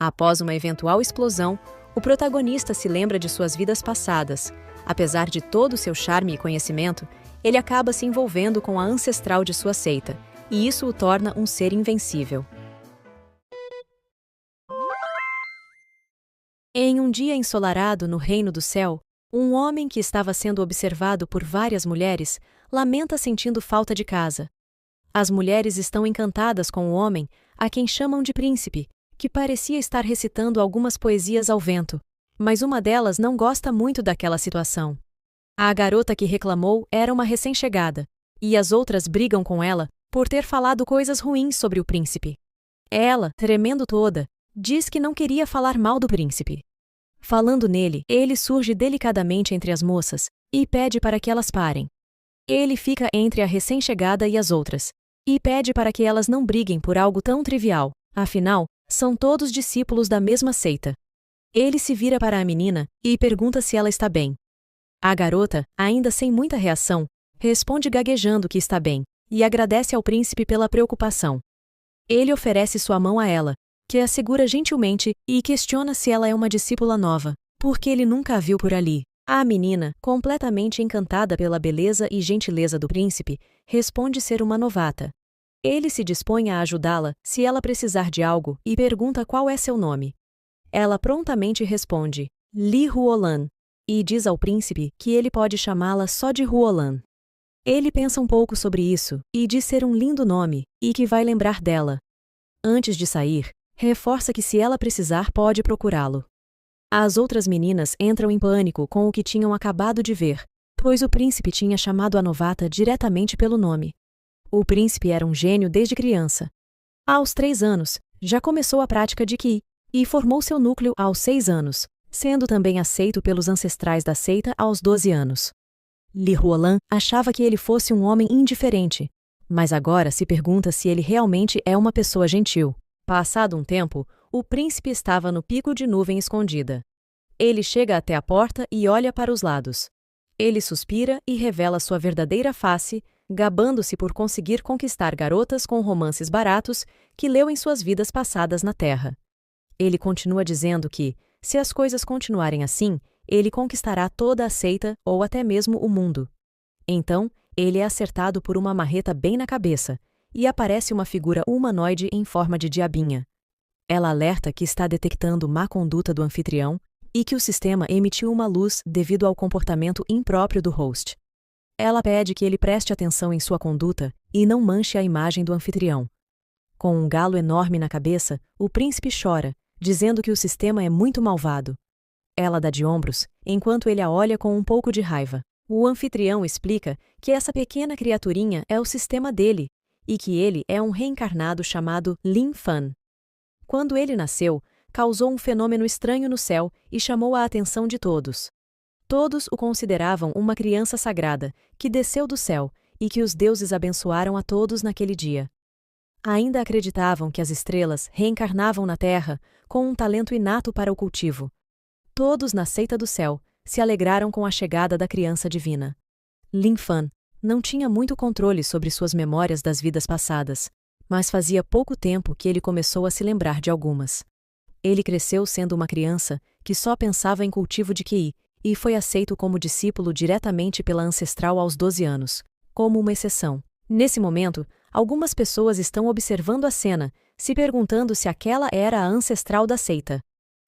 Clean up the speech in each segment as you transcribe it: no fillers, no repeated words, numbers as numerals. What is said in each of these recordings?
Após uma eventual explosão, o protagonista se lembra de suas vidas passadas. Apesar de todo o seu charme e conhecimento, ele acaba se envolvendo com a ancestral de sua seita, e isso o torna um ser invencível. Em um dia ensolarado no reino do céu, um homem que estava sendo observado por várias mulheres lamenta sentindo falta de casa. As mulheres estão encantadas com o homem, a quem chamam de príncipe, que parecia estar recitando algumas poesias ao vento, mas uma delas não gosta muito daquela situação. A garota que reclamou era uma recém-chegada, e as outras brigam com ela por ter falado coisas ruins sobre o príncipe. Ela, tremendo toda, diz que não queria falar mal do príncipe. Falando nele, ele surge delicadamente entre as moças e pede para que elas parem. Ele fica entre a recém-chegada e as outras, e pede para que elas não briguem por algo tão trivial, afinal, são todos discípulos da mesma seita. Ele se vira para a menina e pergunta se ela está bem. A garota, ainda sem muita reação, responde gaguejando que está bem, e agradece ao príncipe pela preocupação. Ele oferece sua mão a ela, que a segura gentilmente e questiona se ela é uma discípula nova, porque ele nunca a viu por ali. A menina, completamente encantada pela beleza e gentileza do príncipe, responde ser uma novata. Ele se dispõe a ajudá-la se ela precisar de algo e pergunta qual é seu nome. Ela prontamente responde, Li Ruolan, e diz ao príncipe que ele pode chamá-la só de Ruolan. Ele pensa um pouco sobre isso e diz ser um lindo nome e que vai lembrar dela. Antes de sair, reforça que se ela precisar pode procurá-lo. As outras meninas entram em pânico com o que tinham acabado de ver, pois o príncipe tinha chamado a novata diretamente pelo nome. O príncipe era um gênio desde criança. Aos 3 anos, já começou a prática de Qi, e formou seu núcleo aos 6 anos, sendo também aceito pelos ancestrais da seita aos 12 anos. Li Ruolan achava que ele fosse um homem indiferente, mas agora se pergunta se ele realmente é uma pessoa gentil. Passado um tempo, o príncipe estava no pico de nuvem escondida. Ele chega até a porta e olha para os lados. Ele suspira e revela sua verdadeira face, gabando-se por conseguir conquistar garotas com romances baratos que leu em suas vidas passadas na Terra. Ele continua dizendo que, se as coisas continuarem assim, ele conquistará toda a seita ou até mesmo o mundo. Então, ele é acertado por uma marreta bem na cabeça, e aparece uma figura humanoide em forma de diabinha. Ela alerta que está detectando má conduta do anfitrião e que o sistema emitiu uma luz devido ao comportamento impróprio do host. Ela pede que ele preste atenção em sua conduta e não manche a imagem do anfitrião. Com um galo enorme na cabeça, o príncipe chora, dizendo que o sistema é muito malvado. Ela dá de ombros, enquanto ele a olha com um pouco de raiva. O anfitrião explica que essa pequena criaturinha é o sistema dele, e que ele é um reencarnado chamado Lin Fan. Quando ele nasceu, causou um fenômeno estranho no céu e chamou a atenção de todos. Todos o consideravam uma criança sagrada, que desceu do céu, e que os deuses abençoaram a todos naquele dia. Ainda acreditavam que as estrelas reencarnavam na terra com um talento inato para o cultivo. Todos na seita do céu se alegraram com a chegada da criança divina. Lin Fan não tinha muito controle sobre suas memórias das vidas passadas, mas fazia pouco tempo que ele começou a se lembrar de algumas. Ele cresceu sendo uma criança que só pensava em cultivo de Qi e foi aceito como discípulo diretamente pela ancestral aos 12 anos, como uma exceção. Nesse momento, algumas pessoas estão observando a cena, se perguntando se aquela era a ancestral da seita.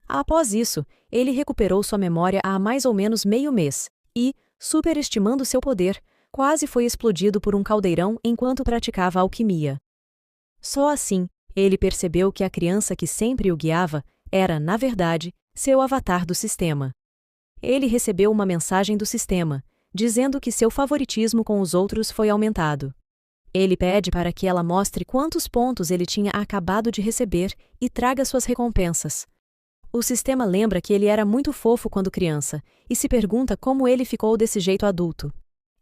Após isso, ele recuperou sua memória há mais ou menos meio mês e, superestimando seu poder, quase foi explodido por um caldeirão enquanto praticava alquimia. Só assim, ele percebeu que a criança que sempre o guiava era, na verdade, seu avatar do sistema. Ele recebeu uma mensagem do sistema, dizendo que seu favoritismo com os outros foi aumentado. Ele pede para que ela mostre quantos pontos ele tinha acabado de receber e traga suas recompensas. O sistema lembra que ele era muito fofo quando criança e se pergunta como ele ficou desse jeito adulto.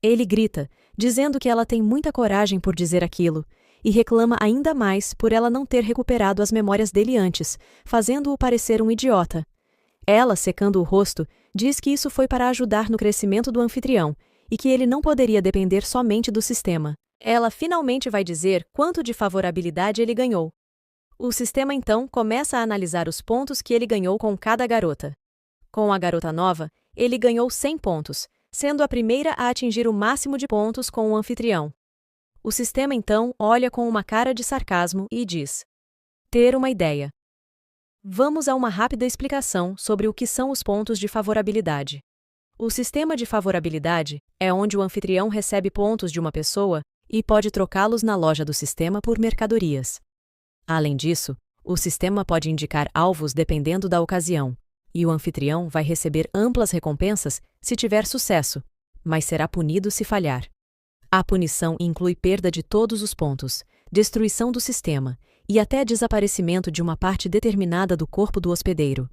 Ele grita, dizendo que ela tem muita coragem por dizer aquilo, e reclama ainda mais por ela não ter recuperado as memórias dele antes, fazendo-o parecer um idiota. Ela, secando o rosto, diz que isso foi para ajudar no crescimento do anfitrião e que ele não poderia depender somente do sistema. Ela finalmente vai dizer quanto de favorabilidade ele ganhou. O sistema então começa a analisar os pontos que ele ganhou com cada garota. Com a garota nova, ele ganhou 100 pontos, sendo a primeira a atingir o máximo de pontos com o anfitrião. O sistema então olha com uma cara de sarcasmo e diz: ter uma ideia. Vamos a uma rápida explicação sobre o que são os pontos de favorabilidade. O sistema de favorabilidade é onde o anfitrião recebe pontos de uma pessoa e pode trocá-los na loja do sistema por mercadorias. Além disso, o sistema pode indicar alvos dependendo da ocasião, e o anfitrião vai receber amplas recompensas se tiver sucesso, mas será punido se falhar. A punição inclui perda de todos os pontos, destruição do sistema e até desaparecimento de uma parte determinada do corpo do hospedeiro.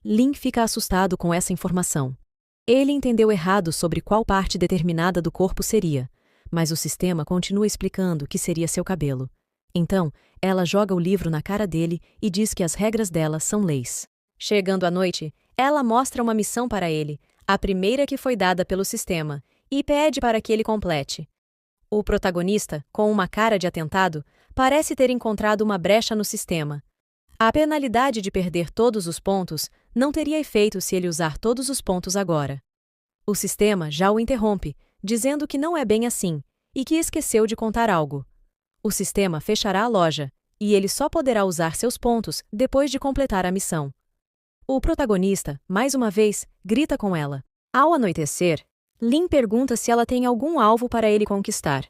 Lin fica assustado com essa informação. Ele entendeu errado sobre qual parte determinada do corpo seria, mas o sistema continua explicando que seria seu cabelo. Então, ela joga o livro na cara dele e diz que as regras dela são leis. Chegando à noite, ela mostra uma missão para ele, a primeira que foi dada pelo sistema, e pede para que ele complete. O protagonista, com uma cara de atentado, parece ter encontrado uma brecha no sistema. A penalidade de perder todos os pontos não teria efeito se ele usar todos os pontos agora. O sistema já o interrompe, dizendo que não é bem assim, e que esqueceu de contar algo. O sistema fechará a loja, e ele só poderá usar seus pontos depois de completar a missão. O protagonista, mais uma vez, grita com ela. Ao anoitecer, Lin pergunta se ela tem algum alvo para ele conquistar.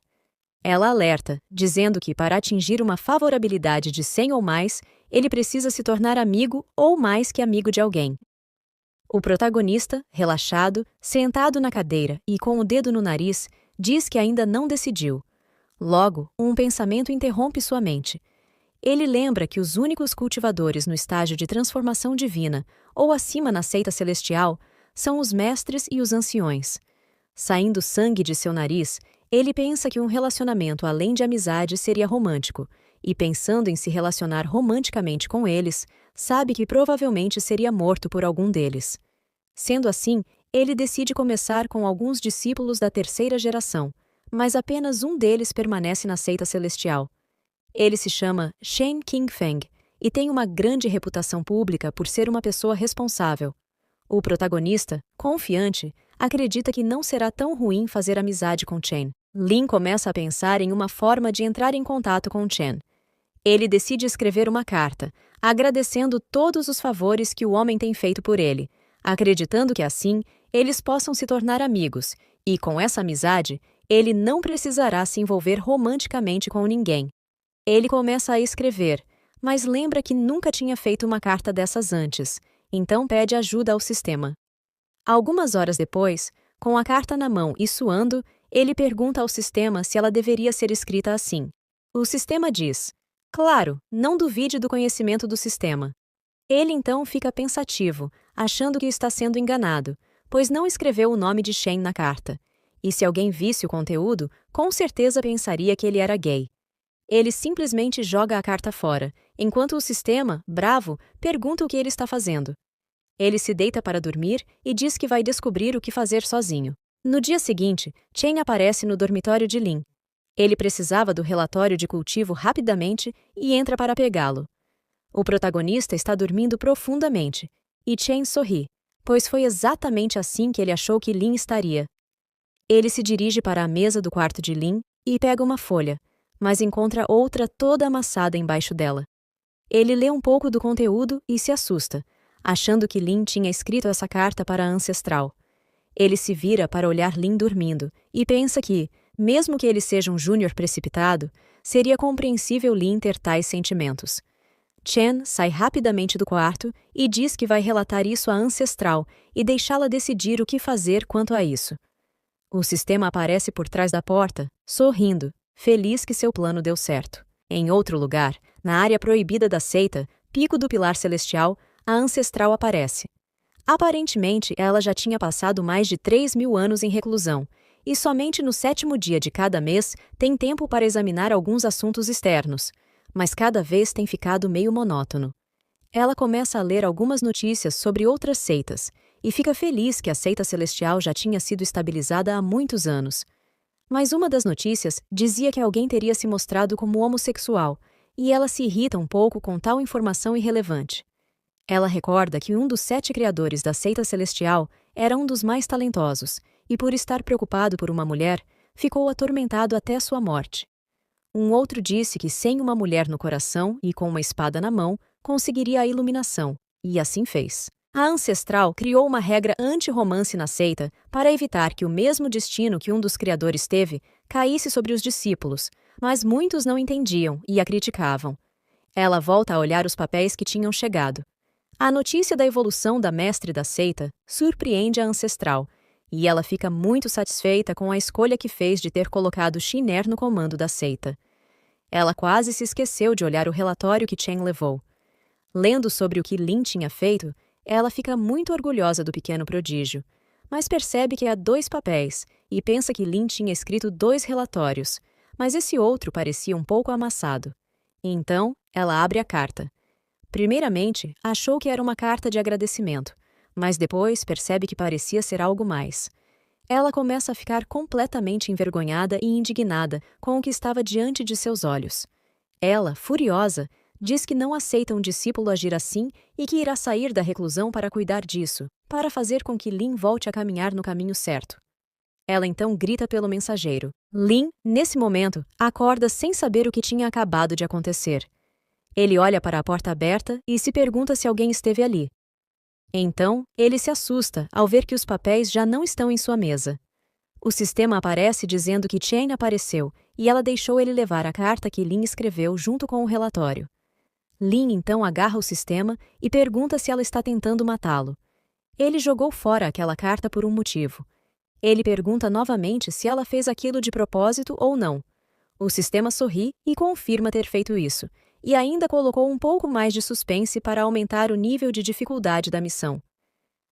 Ela alerta, dizendo que para atingir uma favorabilidade de 100 ou mais, ele precisa se tornar amigo ou mais que amigo de alguém. O protagonista, relaxado, sentado na cadeira e com o dedo no nariz, diz que ainda não decidiu. Logo, um pensamento interrompe sua mente. Ele lembra que os únicos cultivadores no estágio de transformação divina, ou acima na seita celestial, são os mestres e os anciões. Saindo sangue de seu nariz, ele pensa que um relacionamento além de amizade seria romântico, e pensando em se relacionar romanticamente com eles, sabe que provavelmente seria morto por algum deles. Sendo assim, ele decide começar com alguns discípulos da terceira geração, mas apenas um deles permanece na seita celestial. Ele se chama Shen Qingfeng e tem uma grande reputação pública por ser uma pessoa responsável. O protagonista, confiante, acredita que não será tão ruim fazer amizade com Chen. Lin começa a pensar em uma forma de entrar em contato com Chen. Ele decide escrever uma carta, agradecendo todos os favores que o homem tem feito por ele, acreditando que assim eles possam se tornar amigos, e com essa amizade, ele não precisará se envolver romanticamente com ninguém. Ele começa a escrever, mas lembra que nunca tinha feito uma carta dessas antes, então pede ajuda ao sistema. Algumas horas depois, com a carta na mão e suando, ele pergunta ao sistema se ela deveria ser escrita assim. O sistema diz: claro, não duvide do conhecimento do sistema. Ele então fica pensativo, achando que está sendo enganado, pois não escreveu o nome de Shen na carta. E se alguém visse o conteúdo, com certeza pensaria que ele era gay. Ele simplesmente joga a carta fora, enquanto o sistema, bravo, pergunta o que ele está fazendo. Ele se deita para dormir e diz que vai descobrir o que fazer sozinho. No dia seguinte, Chen aparece no dormitório de Lin. Ele precisava do relatório de cultivo rapidamente e entra para pegá-lo. O protagonista está dormindo profundamente, e Chen sorri, pois foi exatamente assim que ele achou que Lin estaria. Ele se dirige para a mesa do quarto de Lin e pega uma folha, mas encontra outra toda amassada embaixo dela. Ele lê um pouco do conteúdo e se assusta, achando que Lin tinha escrito essa carta para a ancestral. Ele se vira para olhar Lin dormindo e pensa que, mesmo que ele seja um júnior precipitado, seria compreensível Lin ter tais sentimentos. Chen sai rapidamente do quarto e diz que vai relatar isso à ancestral e deixá-la decidir o que fazer quanto a isso. O sistema aparece por trás da porta, sorrindo, feliz que seu plano deu certo. Em outro lugar, na área proibida da seita, Pico do Pilar Celestial, a ancestral aparece. Aparentemente, ela já tinha passado mais de 3.000 anos em reclusão, e somente no 7º dia de cada mês tem tempo para examinar alguns assuntos externos, mas cada vez tem ficado meio monótono. Ela começa a ler algumas notícias sobre outras seitas, e fica feliz que a seita celestial já tinha sido estabilizada há muitos anos. Mas uma das notícias dizia que alguém teria se mostrado como homossexual, e ela se irrita um pouco com tal informação irrelevante. Ela recorda que um dos 7 criadores da seita celestial era um dos mais talentosos, e por estar preocupado por uma mulher, ficou atormentado até sua morte. Um outro disse que sem uma mulher no coração e com uma espada na mão, conseguiria a iluminação, e assim fez. A ancestral criou uma regra anti-romance na seita para evitar que o mesmo destino que um dos criadores teve caísse sobre os discípulos, mas muitos não entendiam e a criticavam. Ela volta a olhar os papéis que tinham chegado. A notícia da evolução da mestre da seita surpreende a ancestral, e ela fica muito satisfeita com a escolha que fez de ter colocado Shiner no comando da seita. Ela quase se esqueceu de olhar o relatório que Chen levou. Lendo sobre o que Lin tinha feito, ela fica muito orgulhosa do pequeno prodígio, mas percebe que há 2 papéis e pensa que Lin tinha escrito 2 relatórios, mas esse outro parecia um pouco amassado. Então, ela abre a carta. Primeiramente, achou que era uma carta de agradecimento, mas depois percebe que parecia ser algo mais. Ela começa a ficar completamente envergonhada e indignada com o que estava diante de seus olhos. Ela, furiosa, diz que não aceita um discípulo agir assim e que irá sair da reclusão para cuidar disso, para fazer com que Lin volte a caminhar no caminho certo. Ela então grita pelo mensageiro. Lin, nesse momento, acorda sem saber o que tinha acabado de acontecer. Ele olha para a porta aberta e se pergunta se alguém esteve ali. Então, ele se assusta ao ver que os papéis já não estão em sua mesa. O sistema aparece dizendo que Chen apareceu e ela deixou ele levar a carta que Lin escreveu junto com o relatório. Lin então agarra o sistema e pergunta se ela está tentando matá-lo. Ele jogou fora aquela carta por um motivo. Ele pergunta novamente se ela fez aquilo de propósito ou não. O sistema sorri e confirma ter feito isso, e ainda colocou um pouco mais de suspense para aumentar o nível de dificuldade da missão.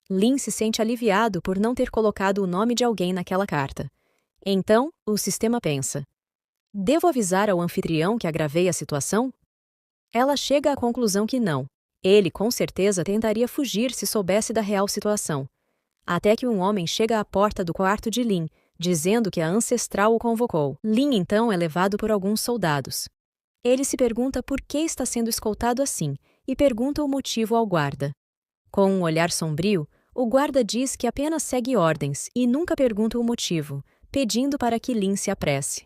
Lin se sente aliviado por não ter colocado o nome de alguém naquela carta. Então, o sistema pensa: devo avisar ao anfitrião que agravei a situação? Ela chega à conclusão que não. Ele, com certeza, tentaria fugir se soubesse da real situação. Até que um homem chega à porta do quarto de Lin, dizendo que a ancestral o convocou. Lin, então, é levado por alguns soldados. Ele se pergunta por que está sendo escoltado assim e pergunta o motivo ao guarda. Com um olhar sombrio, o guarda diz que apenas segue ordens e nunca pergunta o motivo, pedindo para que Lin se apresse.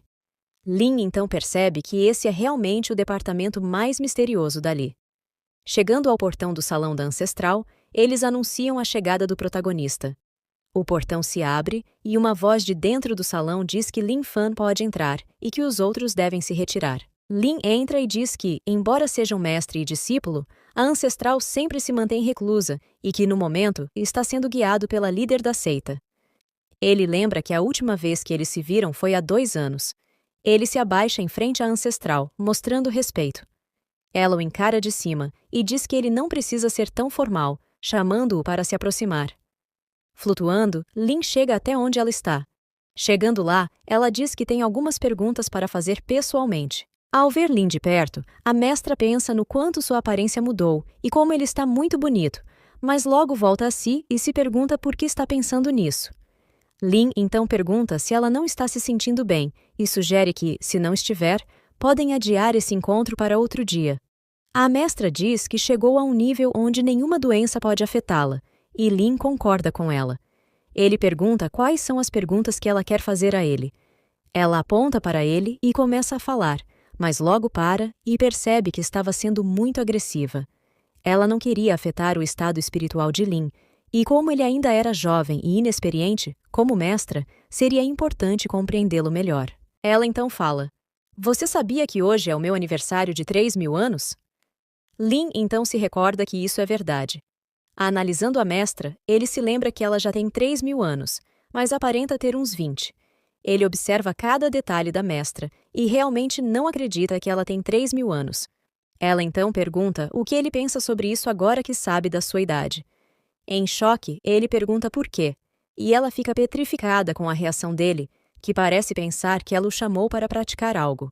Lin então percebe que esse é realmente o departamento mais misterioso dali. Chegando ao portão do salão da ancestral, eles anunciam a chegada do protagonista. O portão se abre e uma voz de dentro do salão diz que Lin Fan pode entrar e que os outros devem se retirar. Lin entra e diz que, embora sejam mestre e discípulo, a ancestral sempre se mantém reclusa e que, no momento, está sendo guiado pela líder da seita. Ele lembra que a última vez que eles se viram foi há 2 anos. Ele se abaixa em frente à ancestral, mostrando respeito. Ela o encara de cima e diz que ele não precisa ser tão formal, chamando-o para se aproximar. Flutuando, Lin chega até onde ela está. Chegando lá, ela diz que tem algumas perguntas para fazer pessoalmente. Ao ver Lin de perto, a mestra pensa no quanto sua aparência mudou e como ele está muito bonito, mas logo volta a si e se pergunta por que está pensando nisso. Lin então pergunta se ela não está se sentindo bem e sugere que, se não estiver, podem adiar esse encontro para outro dia. A mestra diz que chegou a um nível onde nenhuma doença pode afetá-la, e Lin concorda com ela. Ele pergunta quais são as perguntas que ela quer fazer a ele. Ela aponta para ele e começa a falar, mas logo para e percebe que estava sendo muito agressiva. Ela não queria afetar o estado espiritual de Lin, e como ele ainda era jovem e inexperiente, como mestra, seria importante compreendê-lo melhor. Ela então fala: "Você sabia que hoje é o meu aniversário de 3.000 anos?" Lin então se recorda que isso é verdade. Analisando a mestra, ele se lembra que ela já tem 3.000 anos, mas aparenta ter uns 20. Ele observa cada detalhe da mestra e realmente não acredita que ela tem 3.000 anos. Ela então pergunta o que ele pensa sobre isso agora que sabe da sua idade. Em choque, ele pergunta por quê, e ela fica petrificada com a reação dele, que parece pensar que ela o chamou para praticar algo.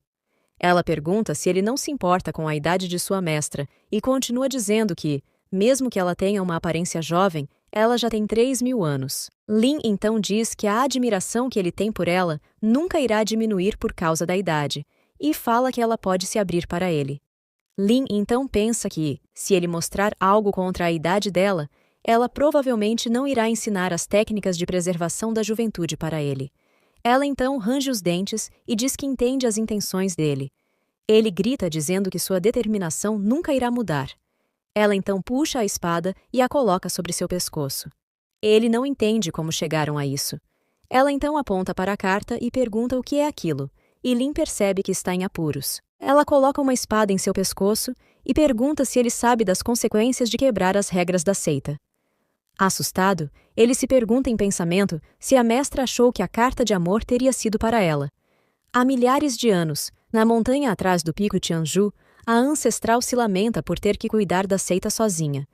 Ela pergunta se ele não se importa com a idade de sua mestra e continua dizendo que, mesmo que ela tenha uma aparência jovem, ela já tem 3.000 anos. Lin então diz que a admiração que ele tem por ela nunca irá diminuir por causa da idade, e fala que ela pode se abrir para ele. Lin então pensa que, se ele mostrar algo contra a idade dela, ela provavelmente não irá ensinar as técnicas de preservação da juventude para ele. Ela então range os dentes e diz que entende as intenções dele. Ele grita dizendo que sua determinação nunca irá mudar. Ela então puxa a espada e a coloca sobre seu pescoço. Ele não entende como chegaram a isso. Ela então aponta para a carta e pergunta o que é aquilo, e Lin percebe que está em apuros. Ela coloca uma espada em seu pescoço e pergunta se ele sabe das consequências de quebrar as regras da seita. Assustado, ele se pergunta em pensamento se a mestra achou que a carta de amor teria sido para ela. Há milhares de anos, na montanha atrás do pico Tianju, a ancestral se lamenta por ter que cuidar da seita sozinha.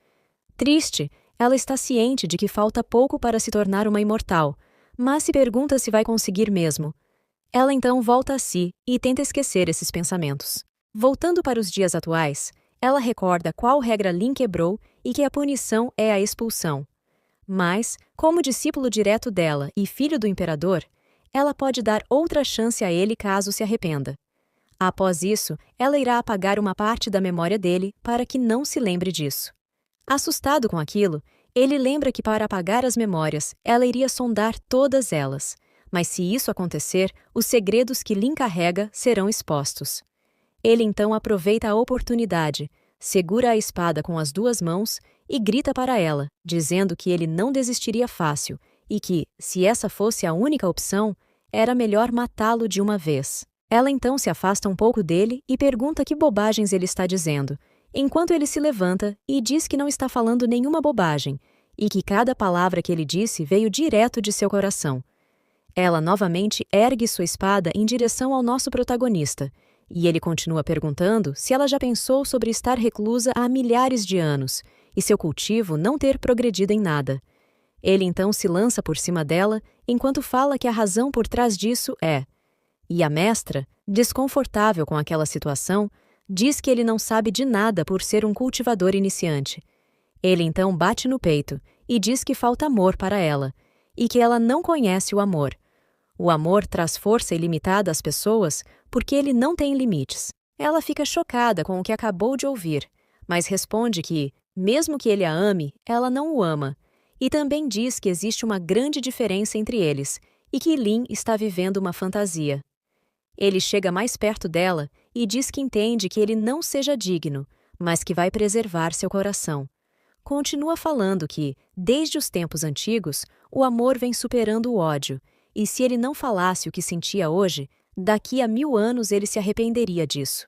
Triste, ela está ciente de que falta pouco para se tornar uma imortal, mas se pergunta se vai conseguir mesmo. Ela então volta a si e tenta esquecer esses pensamentos. Voltando para os dias atuais, ela recorda qual regra Lin quebrou e que a punição é a expulsão. Mas, como discípulo direto dela e filho do imperador, ela pode dar outra chance a ele caso se arrependa. Após isso, ela irá apagar uma parte da memória dele para que não se lembre disso. Assustado com aquilo, ele lembra que para apagar as memórias, ela iria sondar todas elas. Mas se isso acontecer, os segredos que Lin carrega serão expostos. Ele então aproveita a oportunidade, segura a espada com as duas mãos e grita para ela, dizendo que ele não desistiria fácil e que, se essa fosse a única opção, era melhor matá-lo de uma vez. Ela então se afasta um pouco dele e pergunta que bobagens ele está dizendo, enquanto ele se levanta e diz que não está falando nenhuma bobagem e que cada palavra que ele disse veio direto de seu coração. Ela novamente ergue sua espada em direção ao nosso protagonista, e ele continua perguntando se ela já pensou sobre estar reclusa há milhares de anos e seu cultivo não ter progredido em nada. Ele então se lança por cima dela, enquanto fala que a razão por trás disso é. E a mestra, desconfortável com aquela situação, diz que ele não sabe de nada por ser um cultivador iniciante. Ele então bate no peito e diz que falta amor para ela, e que ela não conhece o amor. O amor traz força ilimitada às pessoas porque ele não tem limites. Ela fica chocada com o que acabou de ouvir, mas responde que, mesmo que ele a ame, ela não o ama, e também diz que existe uma grande diferença entre eles e que Lin está vivendo uma fantasia. Ele chega mais perto dela e diz que entende que ele não seja digno, mas que vai preservar seu coração. Continua falando que, desde os tempos antigos, o amor vem superando o ódio, e se ele não falasse o que sentia hoje, daqui a 1000 anos ele se arrependeria disso.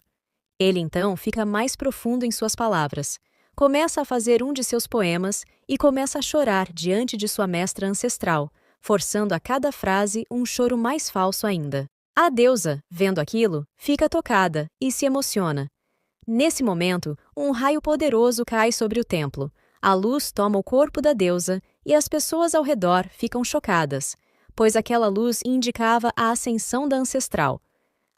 Ele então fica mais profundo em suas palavras, começa a fazer um de seus poemas e começa a chorar diante de sua mestra ancestral, forçando a cada frase um choro mais falso ainda. A deusa, vendo aquilo, fica tocada e se emociona. Nesse momento, um raio poderoso cai sobre o templo. A luz toma o corpo da deusa e as pessoas ao redor ficam chocadas, pois aquela luz indicava a ascensão da ancestral.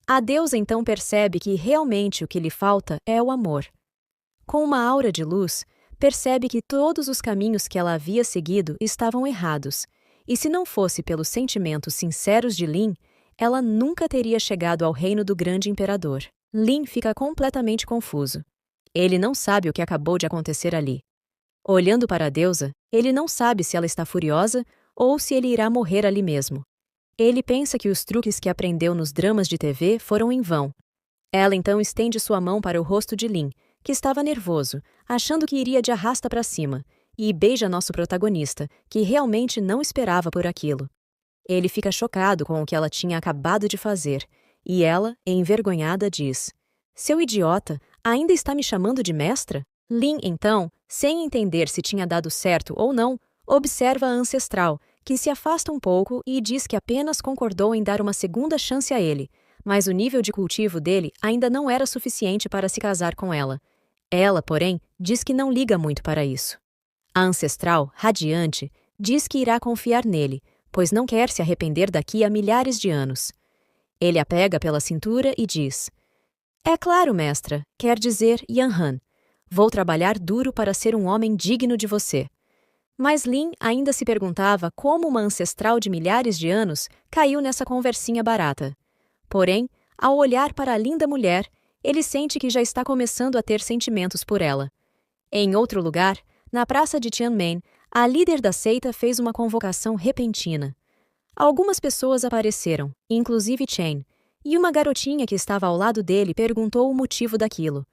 A deusa então percebe que realmente o que lhe falta é o amor. Com uma aura de luz, percebe que todos os caminhos que ela havia seguido estavam errados, e se não fosse pelos sentimentos sinceros de Lin, ela nunca teria chegado ao reino do grande imperador. Lin fica completamente confuso. Ele não sabe o que acabou de acontecer ali. Olhando para a deusa, ele não sabe se ela está furiosa ou se ele irá morrer ali mesmo. Ele pensa que os truques que aprendeu nos dramas de TV foram em vão. Ela então estende sua mão para o rosto de Lin, que estava nervoso, achando que iria de arrasta para cima, e beija nosso protagonista, que realmente não esperava por aquilo. Ele fica chocado com o que ela tinha acabado de fazer, e ela, envergonhada, diz: "Seu idiota, ainda está me chamando de mestra?" Lin, então, sem entender se tinha dado certo ou não, observa a ancestral, que se afasta um pouco e diz que apenas concordou em dar uma segunda chance a ele, mas o nível de cultivo dele ainda não era suficiente para se casar com ela. Ela, porém, diz que não liga muito para isso. A ancestral, radiante, diz que irá confiar nele, pois não quer se arrepender daqui a milhares de anos. Ele a pega pela cintura e diz: "É claro, mestra, quer dizer Yanhan. Vou trabalhar duro para ser um homem digno de você." Mas Lin ainda se perguntava como uma ancestral de milhares de anos caiu nessa conversinha barata. Porém, ao olhar para a linda mulher, Ele sente que já está começando a ter sentimentos por ela. Em outro lugar, na praça de Tianmen, a líder da seita fez uma convocação repentina. Algumas pessoas apareceram, inclusive Chen, e uma garotinha que estava ao lado dele perguntou o motivo daquilo.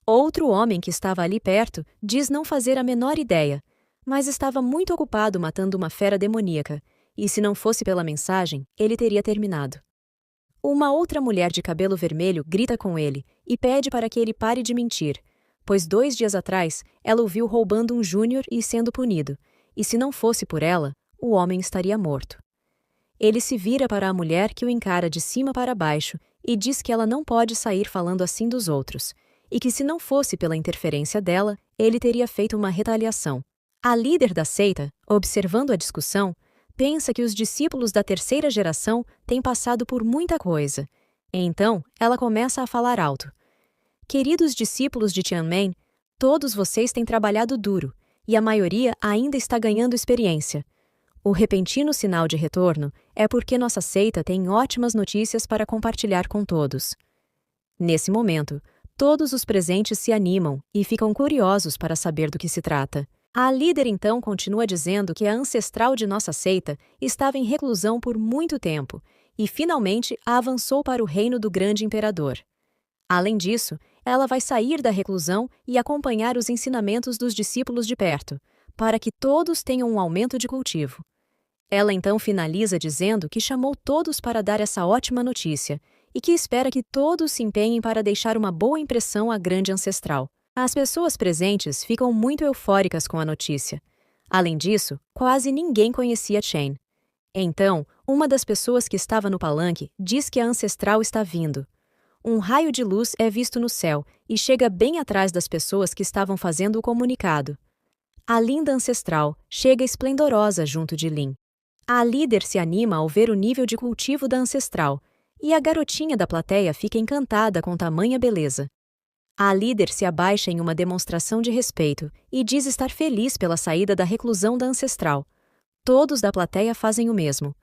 Outro homem que estava ali perto diz não fazer a menor ideia, mas estava muito ocupado matando uma fera demoníaca, e se não fosse pela mensagem, ele teria terminado. Uma outra mulher de cabelo vermelho grita com ele e pede para que ele pare de mentir, pois 2 dias atrás ela o viu roubando um júnior e sendo punido, e se não fosse por ela, o homem estaria morto. Ele se vira para a mulher que o encara de cima para baixo e diz que ela não pode sair falando assim dos outros, e que se não fosse pela interferência dela, ele teria feito uma retaliação. A líder da seita, observando a discussão, pensa que os discípulos da terceira geração têm passado por muita coisa. Então, ela começa a falar alto. Queridos discípulos de Tianmen, todos vocês têm trabalhado duro, e a maioria ainda está ganhando experiência. O repentino sinal de retorno é porque nossa seita tem ótimas notícias para compartilhar com todos. Nesse momento, todos os presentes se animam e ficam curiosos para saber do que se trata. A líder então continua dizendo que a ancestral de nossa seita estava em reclusão por muito tempo e finalmente avançou para o reino do grande imperador. Além disso, ela vai sair da reclusão e acompanhar os ensinamentos dos discípulos de perto, para que todos tenham um aumento de cultivo. Ela então finaliza dizendo que chamou todos para dar essa ótima notícia e que espera que todos se empenhem para deixar uma boa impressão à grande ancestral. As pessoas presentes ficam muito eufóricas com a notícia. Além disso, quase ninguém conhecia Chen. Então, uma das pessoas que estava no palanque diz que a ancestral está vindo. Um raio de luz é visto no céu e chega bem atrás das pessoas que estavam fazendo o comunicado. A linda ancestral chega esplendorosa junto de Lin. A líder se anima ao ver o nível de cultivo da ancestral, e a garotinha da plateia fica encantada com tamanha beleza. A líder se abaixa em uma demonstração de respeito e diz estar feliz pela saída da reclusão da ancestral. Todos da plateia fazem o mesmo.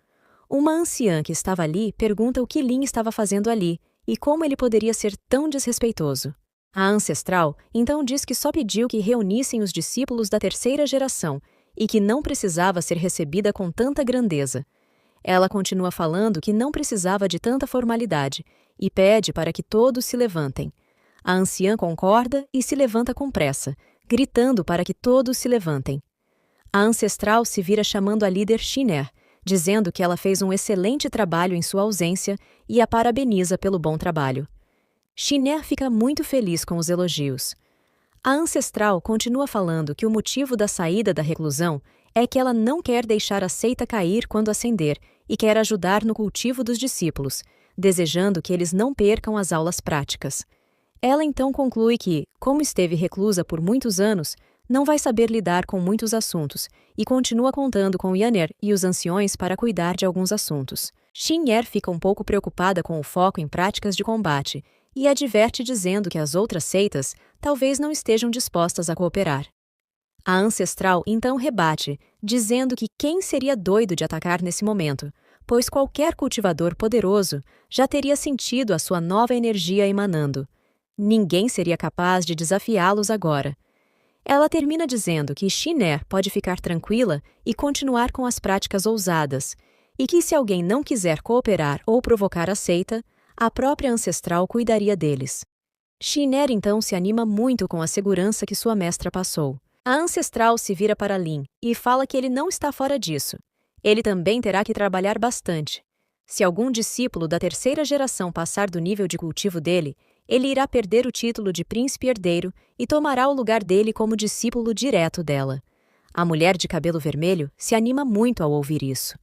Uma anciã que estava ali pergunta o que Lin estava fazendo ali e como ele poderia ser tão desrespeitoso. A ancestral então diz que só pediu que reunissem os discípulos da terceira geração e que não precisava ser recebida com tanta grandeza. Ela continua falando que não precisava de tanta formalidade e pede para que todos se levantem. A anciã concorda e se levanta com pressa, gritando para que todos se levantem. A ancestral se vira chamando a líder Xiner, dizendo que ela fez um excelente trabalho em sua ausência e a parabeniza pelo bom trabalho. Xiner fica muito feliz com os elogios. A ancestral continua falando que o motivo da saída da reclusão é que ela não quer deixar a seita cair quando ascender e quer ajudar no cultivo dos discípulos, desejando que eles não percam as aulas práticas. Ela então conclui que, como esteve reclusa por muitos anos, não vai saber lidar com muitos assuntos e continua contando com Yanner e os anciões para cuidar de alguns assuntos. Xinyer fica um pouco preocupada com o foco em práticas de combate e adverte dizendo que as outras seitas talvez não estejam dispostas a cooperar. A ancestral então rebate, dizendo que quem seria doido de atacar nesse momento, pois qualquer cultivador poderoso já teria sentido a sua nova energia emanando. Ninguém seria capaz de desafiá-los agora. Ela termina dizendo que Xiner pode ficar tranquila e continuar com as práticas ousadas, e que se alguém não quiser cooperar ou provocar a seita, a própria ancestral cuidaria deles. Xiner então se anima muito com a segurança que sua mestra passou. A ancestral se vira para Lin e fala que ele não está fora disso. Ele também terá que trabalhar bastante. Se algum discípulo da terceira geração passar do nível de cultivo dele, ele irá perder o título de príncipe herdeiro e tomará o lugar dele como discípulo direto dela. A mulher de cabelo vermelho se anima muito ao ouvir isso.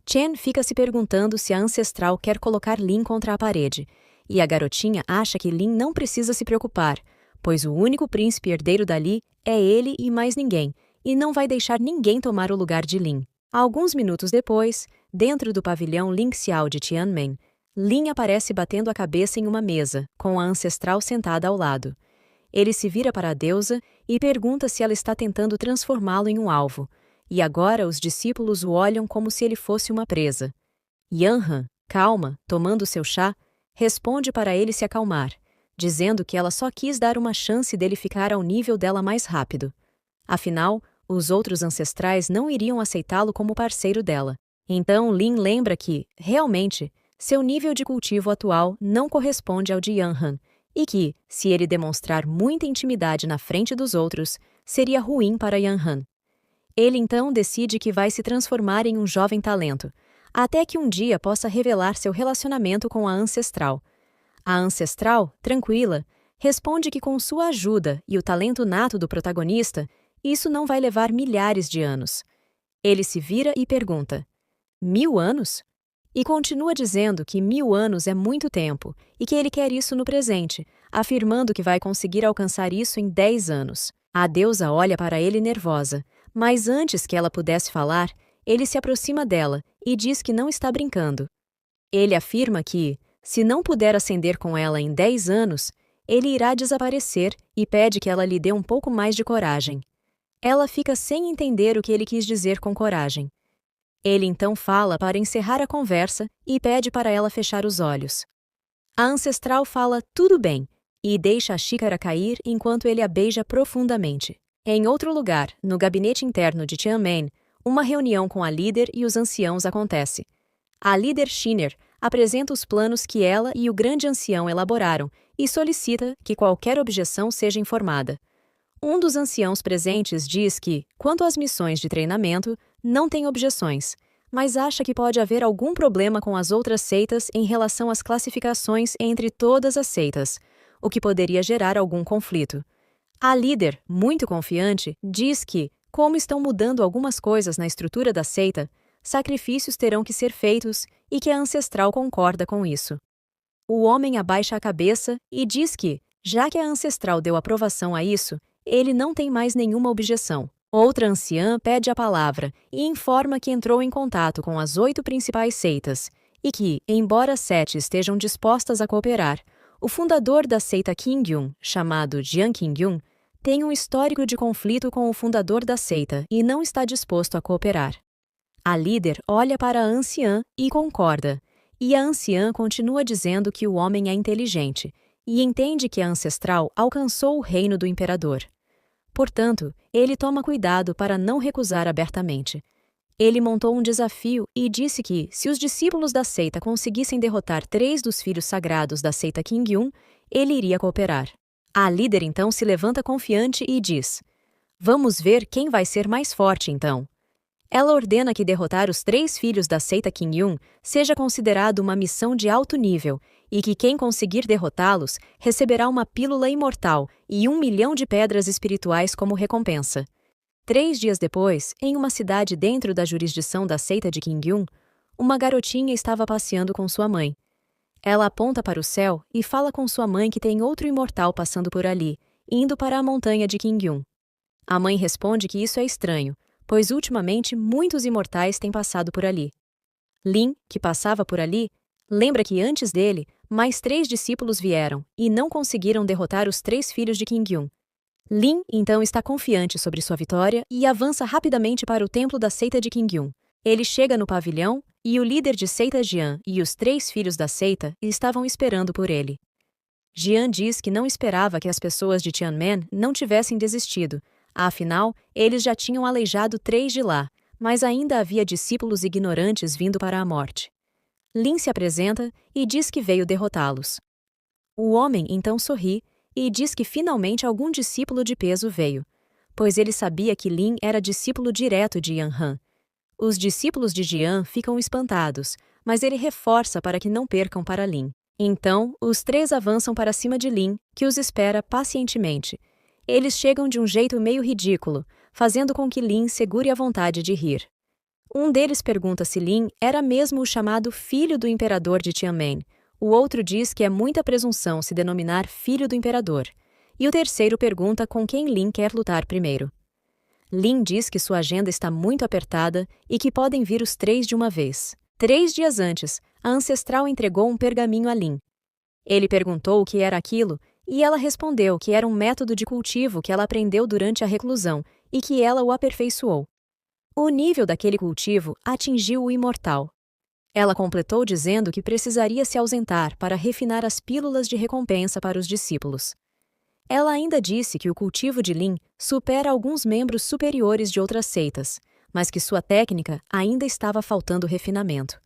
Chen fica se perguntando se a ancestral quer colocar Lin contra a parede, e a garotinha acha que Lin não precisa se preocupar, pois o único príncipe herdeiro dali é ele e mais ninguém, e não vai deixar ninguém tomar o lugar de Lin. Alguns minutos depois, dentro do pavilhão Lingxiao de Tianmen, Lin aparece batendo a cabeça em uma mesa, com a ancestral sentada ao lado. Ele se vira para a deusa e pergunta se ela está tentando transformá-lo em um alvo, e agora os discípulos o olham como se ele fosse uma presa. Yanhan, calma, tomando seu chá, responde para ele se acalmar, dizendo que ela só quis dar uma chance dele ficar ao nível dela mais rápido. Afinal, os outros ancestrais não iriam aceitá-lo como parceiro dela. Então Lin lembra que, realmente, seu nível de cultivo atual não corresponde ao de Yanhan, e que, se ele demonstrar muita intimidade na frente dos outros, seria ruim para Yanhan. Ele então decide que vai se transformar em um jovem talento, até que um dia possa revelar seu relacionamento com a ancestral. A ancestral, tranquila, responde que com sua ajuda e o talento nato do protagonista, isso não vai levar milhares de anos. Ele se vira e pergunta: 1000 anos? E continua dizendo que 1000 anos é muito tempo e que ele quer isso no presente, afirmando que vai conseguir alcançar isso em 10 anos. A deusa olha para ele nervosa, mas antes que ela pudesse falar, ele se aproxima dela e diz que não está brincando. Ele afirma que, se não puder ascender com ela em 10 anos, ele irá desaparecer e pede que ela lhe dê um pouco mais de coragem. Ela fica sem entender o que ele quis dizer com coragem. Ele então fala para encerrar a conversa e pede para ela fechar os olhos. A ancestral fala tudo bem e deixa a xícara cair enquanto ele a beija profundamente. Em outro lugar, no gabinete interno de Tianmen, uma reunião com a líder e os anciãos acontece. A líder Shiner apresenta os planos que ela e o grande ancião elaboraram e solicita que qualquer objeção seja informada. Um dos anciãos presentes diz que, quanto às missões de treinamento, não tem objeções, mas acha que pode haver algum problema com as outras seitas em relação às classificações entre todas as seitas, o que poderia gerar algum conflito. A líder, muito confiante, diz que, como estão mudando algumas coisas na estrutura da seita, sacrifícios terão que ser feitos e que a ancestral concorda com isso. O homem abaixa a cabeça e diz que, já que a ancestral deu aprovação a isso, ele não tem mais nenhuma objeção. Outra anciã pede a palavra e informa que entrou em contato com as 8 principais seitas e que, embora 7 estejam dispostas a cooperar, o fundador da seita Qingyun, chamado Jian Qingyun, tem um histórico de conflito com o fundador da seita e não está disposto a cooperar. A líder olha para a anciã e concorda, e a anciã continua dizendo que o homem é inteligente e entende que a ancestral alcançou o reino do imperador. Portanto, ele toma cuidado para não recusar abertamente. Ele montou um desafio e disse que, se os discípulos da seita conseguissem derrotar 3 dos filhos sagrados da seita Qingyun, ele iria cooperar. A líder então se levanta confiante e diz: "Vamos ver quem vai ser mais forte então." Ela ordena que derrotar os 3 filhos da seita Qingyun seja considerado uma missão de alto nível e que quem conseguir derrotá-los receberá uma pílula imortal e 1 milhão de pedras espirituais como recompensa. 3 dias depois, em uma cidade dentro da jurisdição da seita de Qingyun, uma garotinha estava passeando com sua mãe. Ela aponta para o céu e fala com sua mãe que tem outro imortal passando por ali, indo para a montanha de Qingyun. A mãe responde que isso é estranho, pois ultimamente muitos imortais têm passado por ali. Lin, que passava por ali, lembra que antes dele, mais 3 discípulos vieram e não conseguiram derrotar os 3 filhos de Qingyun. Lin então está confiante sobre sua vitória e avança rapidamente para o templo da seita de Qingyun. Ele chega no pavilhão e o líder de seita Jian e os 3 filhos da seita estavam esperando por ele. Jian diz que não esperava que as pessoas de Tianmen não tivessem desistido. Afinal, eles já tinham aleijado 3 de lá, mas ainda havia discípulos ignorantes vindo para a morte. Lin se apresenta e diz que veio derrotá-los. O homem então sorri e diz que finalmente algum discípulo de peso veio, pois ele sabia que Lin era discípulo direto de Yanhan. Os discípulos de Jian ficam espantados, mas ele reforça para que não percam para Lin. Então, os 3 avançam para cima de Lin, que os espera pacientemente. Eles chegam de um jeito meio ridículo, fazendo com que Lin segure a vontade de rir. Um deles pergunta se Lin era mesmo o chamado filho do imperador de Tianmen. O outro diz que é muita presunção se denominar filho do imperador. E o terceiro pergunta com quem Lin quer lutar primeiro. Lin diz que sua agenda está muito apertada e que podem vir os 3 de uma vez. 3 dias antes, a ancestral entregou um pergaminho a Lin. Ele perguntou o que era aquilo e ela respondeu que era um método de cultivo que ela aprendeu durante a reclusão e que ela o aperfeiçoou. O nível daquele cultivo atingiu o imortal. Ela completou dizendo que precisaria se ausentar para refinar as pílulas de recompensa para os discípulos. Ela ainda disse que o cultivo de Lin supera alguns membros superiores de outras seitas, mas que sua técnica ainda estava faltando refinamento.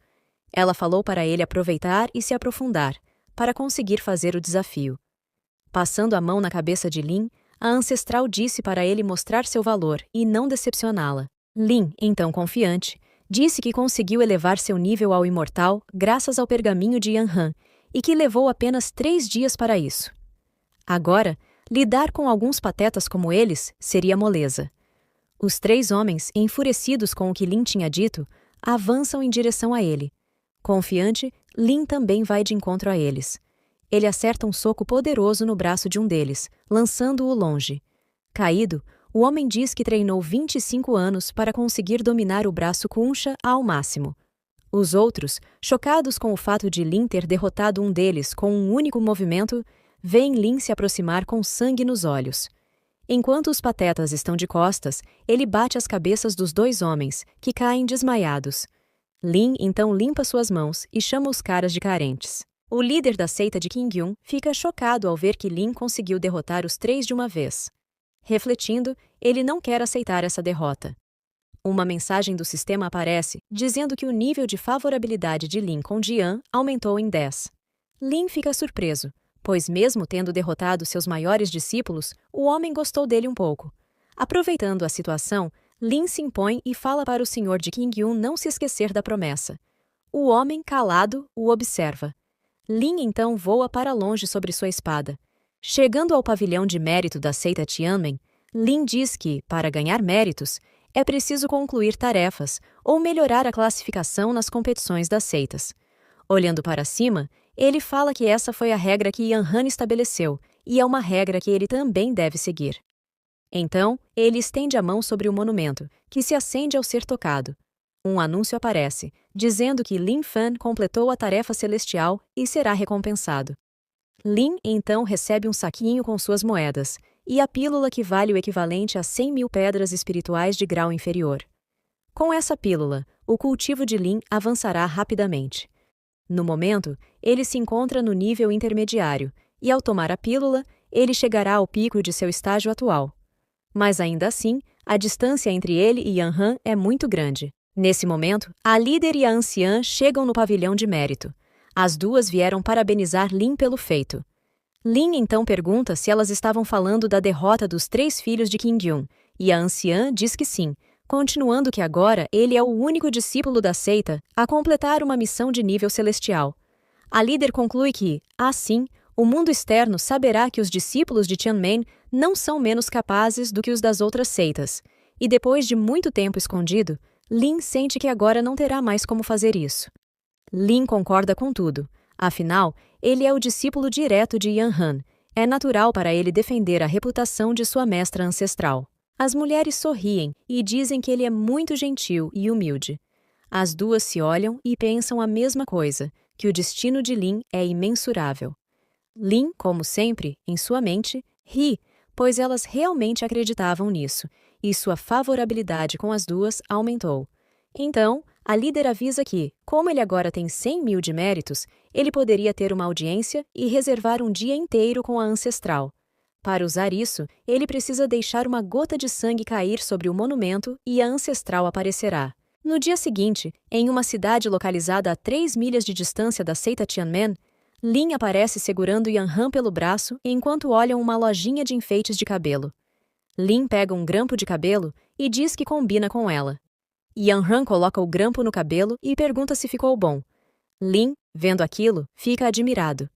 Ela falou para ele aproveitar e se aprofundar, para conseguir fazer o desafio. Passando a mão na cabeça de Lin, a ancestral disse para ele mostrar seu valor e não decepcioná-la. Lin, então confiante, disse que conseguiu elevar seu nível ao imortal graças ao pergaminho de Yanhan e que levou apenas 3 dias para isso. Agora, lidar com alguns patetas como eles seria moleza. Os 3 homens, enfurecidos com o que Lin tinha dito, avançam em direção a ele. Confiante, Lin também vai de encontro a eles. Ele acerta um soco poderoso no braço de um deles, lançando-o longe. Caído, o homem diz que treinou 25 anos para conseguir dominar o braço Kunsha ao máximo. Os outros, chocados com o fato de Lin ter derrotado um deles com um único movimento, veem Lin se aproximar com sangue nos olhos. Enquanto os patetas estão de costas, ele bate as cabeças dos 2 homens, que caem desmaiados. Lin então limpa suas mãos e chama os caras de carentes. O líder da seita de Qingyun fica chocado ao ver que Lin conseguiu derrotar os 3 de uma vez. Refletindo, ele não quer aceitar essa derrota. Uma mensagem do sistema aparece, dizendo que o nível de favorabilidade de Lin com Jian aumentou em 10. Lin fica surpreso, pois mesmo tendo derrotado seus maiores discípulos, o homem gostou dele um pouco. Aproveitando a situação, Lin se impõe e fala para o senhor de Qingyun não se esquecer da promessa. O homem, calado, o observa. Lin então voa para longe sobre sua espada. Chegando ao pavilhão de mérito da seita Tianmen, Lin diz que, para ganhar méritos, é preciso concluir tarefas ou melhorar a classificação nas competições das seitas. Olhando para cima, ele fala que essa foi a regra que Yanhan estabeleceu e é uma regra que ele também deve seguir. Então, ele estende a mão sobre o monumento, que se acende ao ser tocado. Um anúncio aparece, dizendo que Lin Fan completou a tarefa celestial e será recompensado. Lin então recebe um saquinho com suas moedas e a pílula que vale o equivalente a 100.000 pedras espirituais de grau inferior. Com essa pílula, o cultivo de Lin avançará rapidamente. No momento, ele se encontra no nível intermediário e, ao tomar a pílula, ele chegará ao pico de seu estágio atual. Mas ainda assim, a distância entre ele e Yanhan é muito grande. Nesse momento, a líder e a anciã chegam no pavilhão de mérito. As 2 vieram parabenizar Lin pelo feito. Lin então pergunta se elas estavam falando da derrota dos 3 filhos de Qingyun, e a anciã diz que sim, continuando que agora ele é o único discípulo da seita a completar uma missão de nível celestial. A líder conclui que, assim, o mundo externo saberá que os discípulos de Tianmen não são menos capazes do que os das outras seitas, e depois de muito tempo escondido, Lin sente que agora não terá mais como fazer isso. Lin concorda com tudo. Afinal, ele é o discípulo direto de Yanhan. É natural para ele defender a reputação de sua mestra ancestral. As mulheres sorriem e dizem que ele é muito gentil e humilde. As 2 se olham e pensam a mesma coisa, que o destino de Lin é imensurável. Lin, como sempre, em sua mente, ri, pois elas realmente acreditavam nisso, e sua favorabilidade com as 2 aumentou. Então, a líder avisa que, como ele agora tem 100.000 de méritos, ele poderia ter uma audiência e reservar um dia inteiro com a ancestral. Para usar isso, ele precisa deixar uma gota de sangue cair sobre o monumento e a ancestral aparecerá. No dia seguinte, em uma cidade localizada a 3 milhas de distância da seita Tianmen, Lin aparece segurando Yanhan pelo braço enquanto olham uma lojinha de enfeites de cabelo. Lin pega um grampo de cabelo e diz que combina com ela. Yanhan coloca o grampo no cabelo e pergunta se ficou bom. Lin, vendo aquilo, fica admirado.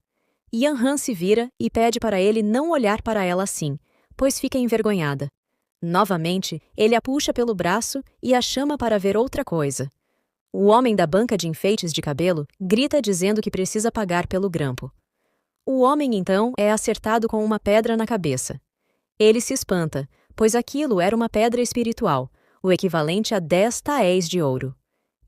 Yanhan se vira e pede para ele não olhar para ela assim, pois fica envergonhada. Novamente, ele a puxa pelo braço e a chama para ver outra coisa. O homem da banca de enfeites de cabelo grita dizendo que precisa pagar pelo grampo. O homem, então, é acertado com uma pedra na cabeça. Ele se espanta, pois aquilo era uma pedra espiritual, o equivalente a 10 taéis de ouro.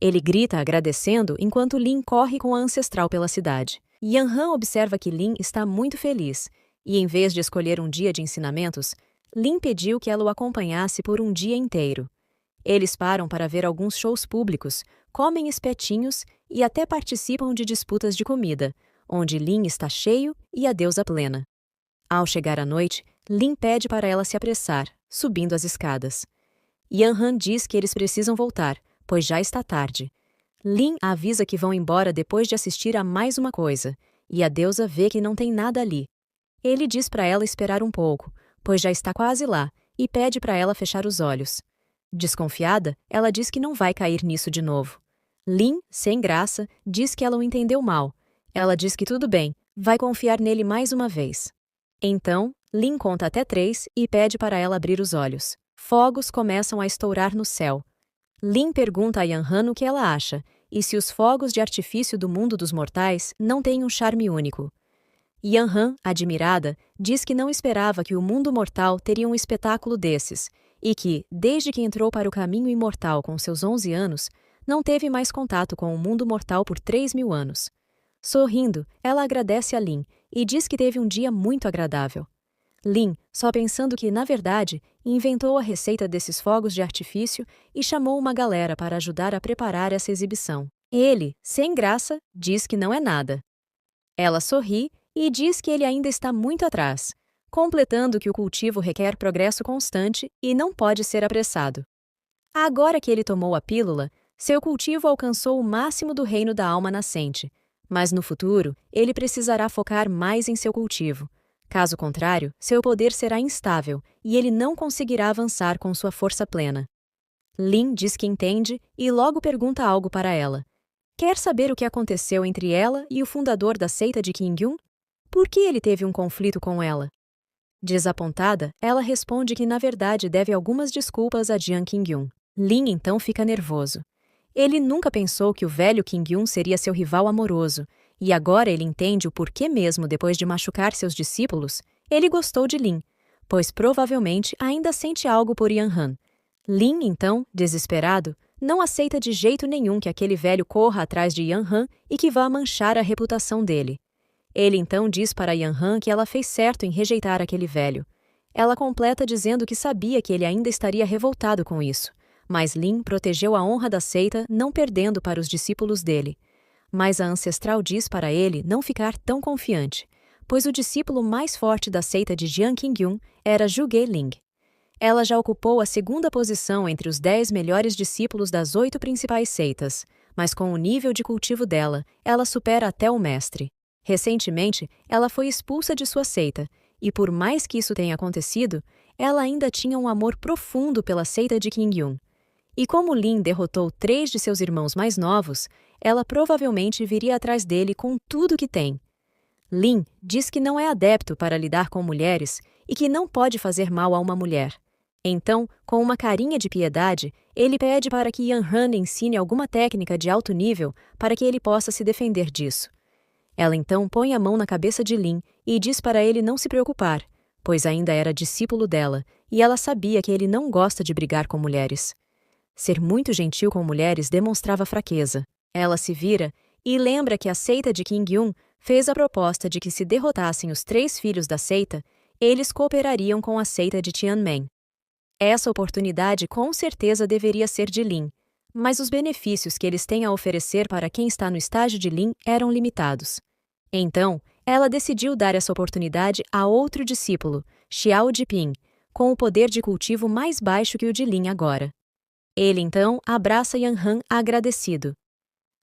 Ele grita agradecendo enquanto Lin corre com a ancestral pela cidade. Yanhan observa que Lin está muito feliz e, em vez de escolher um dia de ensinamentos, Lin pediu que ela o acompanhasse por um dia inteiro. Eles param para ver alguns shows públicos, comem espetinhos e até participam de disputas de comida, onde Lin está cheio e a deusa plena. Ao chegar à noite, Lin pede para ela se apressar, subindo as escadas. Yan-Han diz que eles precisam voltar, pois já está tarde. Lin avisa que vão embora depois de assistir a mais uma coisa, e a deusa vê que não tem nada ali. Ele diz para ela esperar um pouco, pois já está quase lá, e pede para ela fechar os olhos. Desconfiada, ela diz que não vai cair nisso de novo. Lin, sem graça, diz que ela o entendeu mal. Ela diz que tudo bem, vai confiar nele mais uma vez. Então, Lin conta até 3 e pede para ela abrir os olhos. Fogos começam a estourar no céu. Lin pergunta a Yan-Han o que ela acha, e se os fogos de artifício do mundo dos mortais não têm um charme único. Yan-Han, admirada, diz que não esperava que o mundo mortal teria um espetáculo desses, e que, desde que entrou para o caminho imortal com seus 11 anos, não teve mais contato com o mundo mortal por 3.000 anos. Sorrindo, ela agradece a Lin e diz que teve um dia muito agradável. Lin, só pensando que, na verdade, inventou a receita desses fogos de artifício e chamou uma galera para ajudar a preparar essa exibição. Ele, sem graça, diz que não é nada. Ela sorri e diz que ele ainda está muito atrás, completando que o cultivo requer progresso constante e não pode ser apressado. Agora que ele tomou a pílula, seu cultivo alcançou o máximo do reino da alma nascente, mas no futuro ele precisará focar mais em seu cultivo. Caso contrário, seu poder será instável e ele não conseguirá avançar com sua força plena. Lin diz que entende e logo pergunta algo para ela. Quer saber o que aconteceu entre ela e o fundador da seita de Qingyun? Por que ele teve um conflito com ela? Desapontada, ela responde que na verdade deve algumas desculpas a Jiang Qingyun. Lin então fica nervoso. Ele nunca pensou que o velho Qingyun seria seu rival amoroso, e agora ele entende o porquê mesmo depois de machucar seus discípulos, ele gostou de Lin, pois provavelmente ainda sente algo por Yan-Han. Lin, então, desesperado, não aceita de jeito nenhum que aquele velho corra atrás de Yan-Han e que vá manchar a reputação dele. Ele então diz para Yan-Han que ela fez certo em rejeitar aquele velho. Ela completa dizendo que sabia que ele ainda estaria revoltado com isso, mas Lin protegeu a honra da seita, não perdendo para os discípulos dele. Mas a ancestral diz para ele não ficar tão confiante, pois o discípulo mais forte da seita de Jiang Qingyun era Zhuge Ling. Ela já ocupou a segunda posição entre os 10 melhores discípulos das 8 principais seitas, mas com o nível de cultivo dela, ela supera até o mestre. Recentemente, ela foi expulsa de sua seita, e por mais que isso tenha acontecido, ela ainda tinha um amor profundo pela seita de Qingyun. E como Lin derrotou 3 de seus irmãos mais novos, ela provavelmente viria atrás dele com tudo que tem. Lin diz que não é adepto para lidar com mulheres e que não pode fazer mal a uma mulher. Então, com uma carinha de piedade, ele pede para que Yan-Han ensine alguma técnica de alto nível para que ele possa se defender disso. Ela então põe a mão na cabeça de Lin e diz para ele não se preocupar, pois ainda era discípulo dela e ela sabia que ele não gosta de brigar com mulheres. Ser muito gentil com mulheres demonstrava fraqueza. Ela se vira e lembra que a seita de Qingyun fez a proposta de que se derrotassem os 3 filhos da seita, eles cooperariam com a seita de Tianmen. Essa oportunidade com certeza deveria ser de Lin, mas os benefícios que eles têm a oferecer para quem está no estágio de Lin eram limitados. Então, ela decidiu dar essa oportunidade a outro discípulo, Xiao Jiping, com o poder de cultivo mais baixo que o de Lin agora. Ele então abraça Yan-Han agradecido.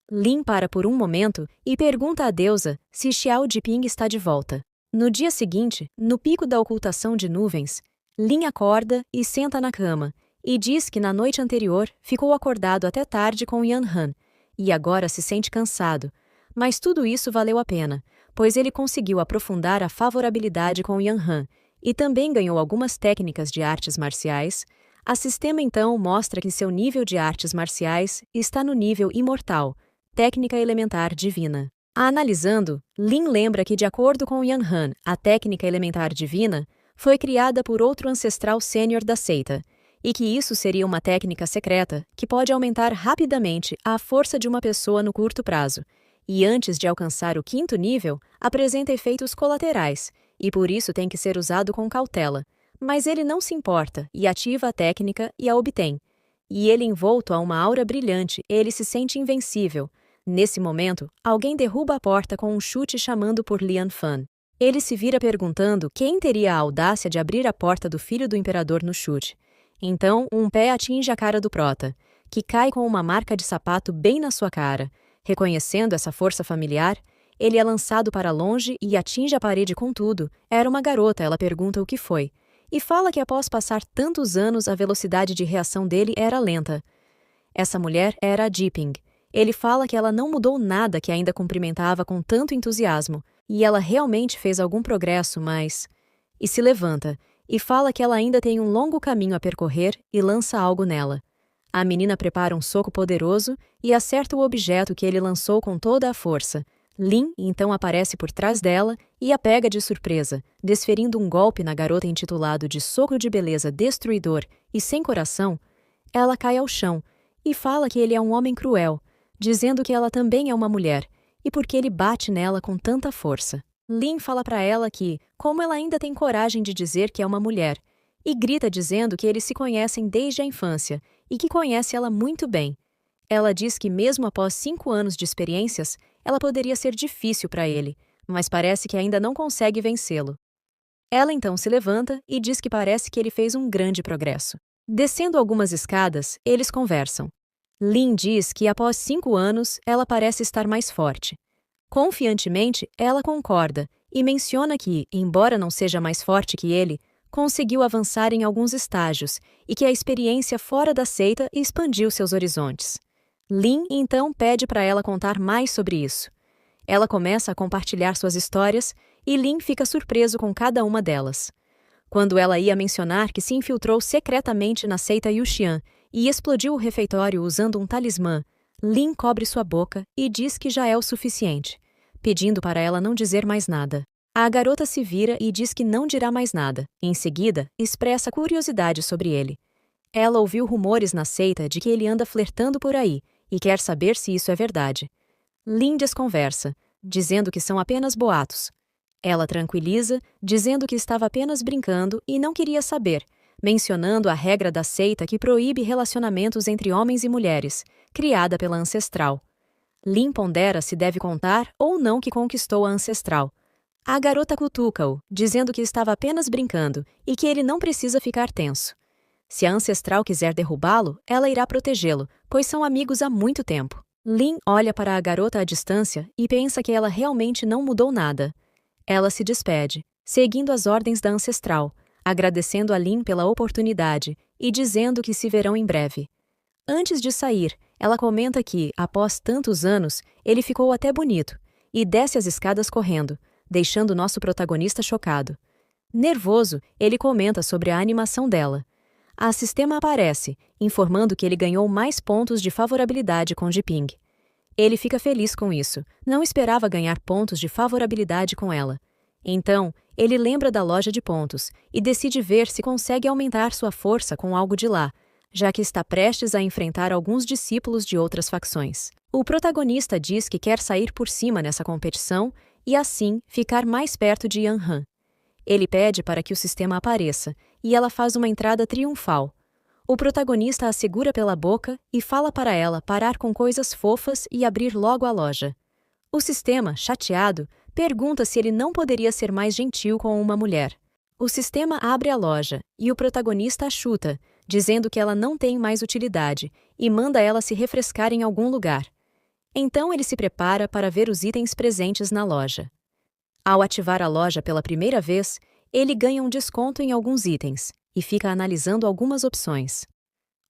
Lin para por um momento e pergunta à deusa se Xiao Jiping está de volta. No dia seguinte, no pico da ocultação de nuvens, Lin acorda e senta na cama e diz que na noite anterior ficou acordado até tarde com Yan-Han e agora se sente cansado, mas tudo isso valeu a pena, pois ele conseguiu aprofundar a favorabilidade com Yan-Han e também ganhou algumas técnicas de artes marciais. A sistema então mostra que seu nível de artes marciais está no nível imortal, técnica elementar divina. Analisando, Lin lembra que de acordo com Yan-Han, a técnica elementar divina foi criada por outro ancestral sênior da seita, e que isso seria uma técnica secreta que pode aumentar rapidamente a força de uma pessoa no curto prazo, e antes de alcançar o 5º nível, apresenta efeitos colaterais, e por isso tem que ser usado com cautela. Mas ele não se importa e ativa a técnica e a obtém. e ele envolto a uma aura brilhante, ele se sente invencível. Nesse momento, alguém derruba a porta com um chute chamando por Lian Fan. Ele se vira perguntando quem teria a audácia de abrir a porta do filho do imperador no chute. Então, um pé atinge a cara do prota, que cai com uma marca de sapato bem na sua cara. Reconhecendo essa força familiar, ele é lançado para longe e atinge a parede com tudo. Era uma garota, ela pergunta o que foi. E fala que após passar tantos anos a velocidade de reação dele era lenta. Essa mulher era a Jiping. Ele fala que ela não mudou nada, que ainda cumprimentava com tanto entusiasmo. E ela realmente fez algum progresso, mas... E se levanta, e fala que ela ainda tem um longo caminho a percorrer e lança algo nela. A menina prepara um soco poderoso e acerta o objeto que ele lançou com toda a força. Lin então aparece por trás dela e a pega de surpresa, desferindo um golpe na garota intitulado de Soco de Beleza Destruidor e sem coração. Ela cai ao chão e fala que ele é um homem cruel, dizendo que ela também é uma mulher, e porque ele bate nela com tanta força. Lin fala para ela que, como ela ainda tem coragem de dizer que é uma mulher, e grita dizendo que eles se conhecem desde a infância e que conhece ela muito bem. Ela diz que mesmo após 5 anos de experiências, ela poderia ser difícil para ele, mas parece que ainda não consegue vencê-lo. Ela então se levanta e diz que parece que ele fez um grande progresso. Descendo algumas escadas, eles conversam. Lin diz que após 5 anos, ela parece estar mais forte. Confiantemente, ela concorda e menciona que, embora não seja mais forte que ele, conseguiu avançar em alguns estágios e que a experiência fora da seita expandiu seus horizontes. Lin então pede para ela contar mais sobre isso. Ela começa a compartilhar suas histórias e Lin fica surpreso com cada uma delas. Quando ela ia mencionar que se infiltrou secretamente na seita Yuxian e explodiu o refeitório usando um talismã, Lin cobre sua boca e diz que já é o suficiente, pedindo para ela não dizer mais nada. A garota se vira e diz que não dirá mais nada. Em seguida, expressa curiosidade sobre ele. Ela ouviu rumores na seita de que ele anda flertando por aí e quer saber se isso é verdade. Lin desconversa, dizendo que são apenas boatos. Ela tranquiliza, dizendo que estava apenas brincando e não queria saber, mencionando a regra da seita que proíbe relacionamentos entre homens e mulheres, criada pela Ancestral. Lin pondera se deve contar ou não que conquistou a Ancestral. A garota cutuca-o, dizendo que estava apenas brincando e que ele não precisa ficar tenso. Se a Ancestral quiser derrubá-lo, ela irá protegê-lo, pois são amigos há muito tempo. Lin olha para a garota à distância e pensa que ela realmente não mudou nada. Ela se despede, seguindo as ordens da Ancestral, agradecendo a Lin pela oportunidade e dizendo que se verão em breve. Antes de sair, ela comenta que, após tantos anos, ele ficou até bonito e desce as escadas correndo, deixando nosso protagonista chocado. Nervoso, ele comenta sobre a animação dela. A sistema aparece, informando que ele ganhou mais pontos de favorabilidade com Jiping. Ele fica feliz com isso, não esperava ganhar pontos de favorabilidade com ela. Então, ele lembra da loja de pontos e decide ver se consegue aumentar sua força com algo de lá, já que está prestes a enfrentar alguns discípulos de outras facções. O protagonista diz que quer sair por cima nessa competição e, assim, ficar mais perto de Yan Han. Ele pede para que o sistema apareça, e ela faz uma entrada triunfal. O protagonista a segura pela boca e fala para ela parar com coisas fofas e abrir logo a loja. O sistema, chateado, pergunta se ele não poderia ser mais gentil com uma mulher. O sistema abre a loja, e o protagonista a chuta, dizendo que ela não tem mais utilidade, e manda ela se refrescar em algum lugar. Então ele se prepara para ver os itens presentes na loja. Ao ativar a loja pela primeira vez, ele ganha um desconto em alguns itens e fica analisando algumas opções.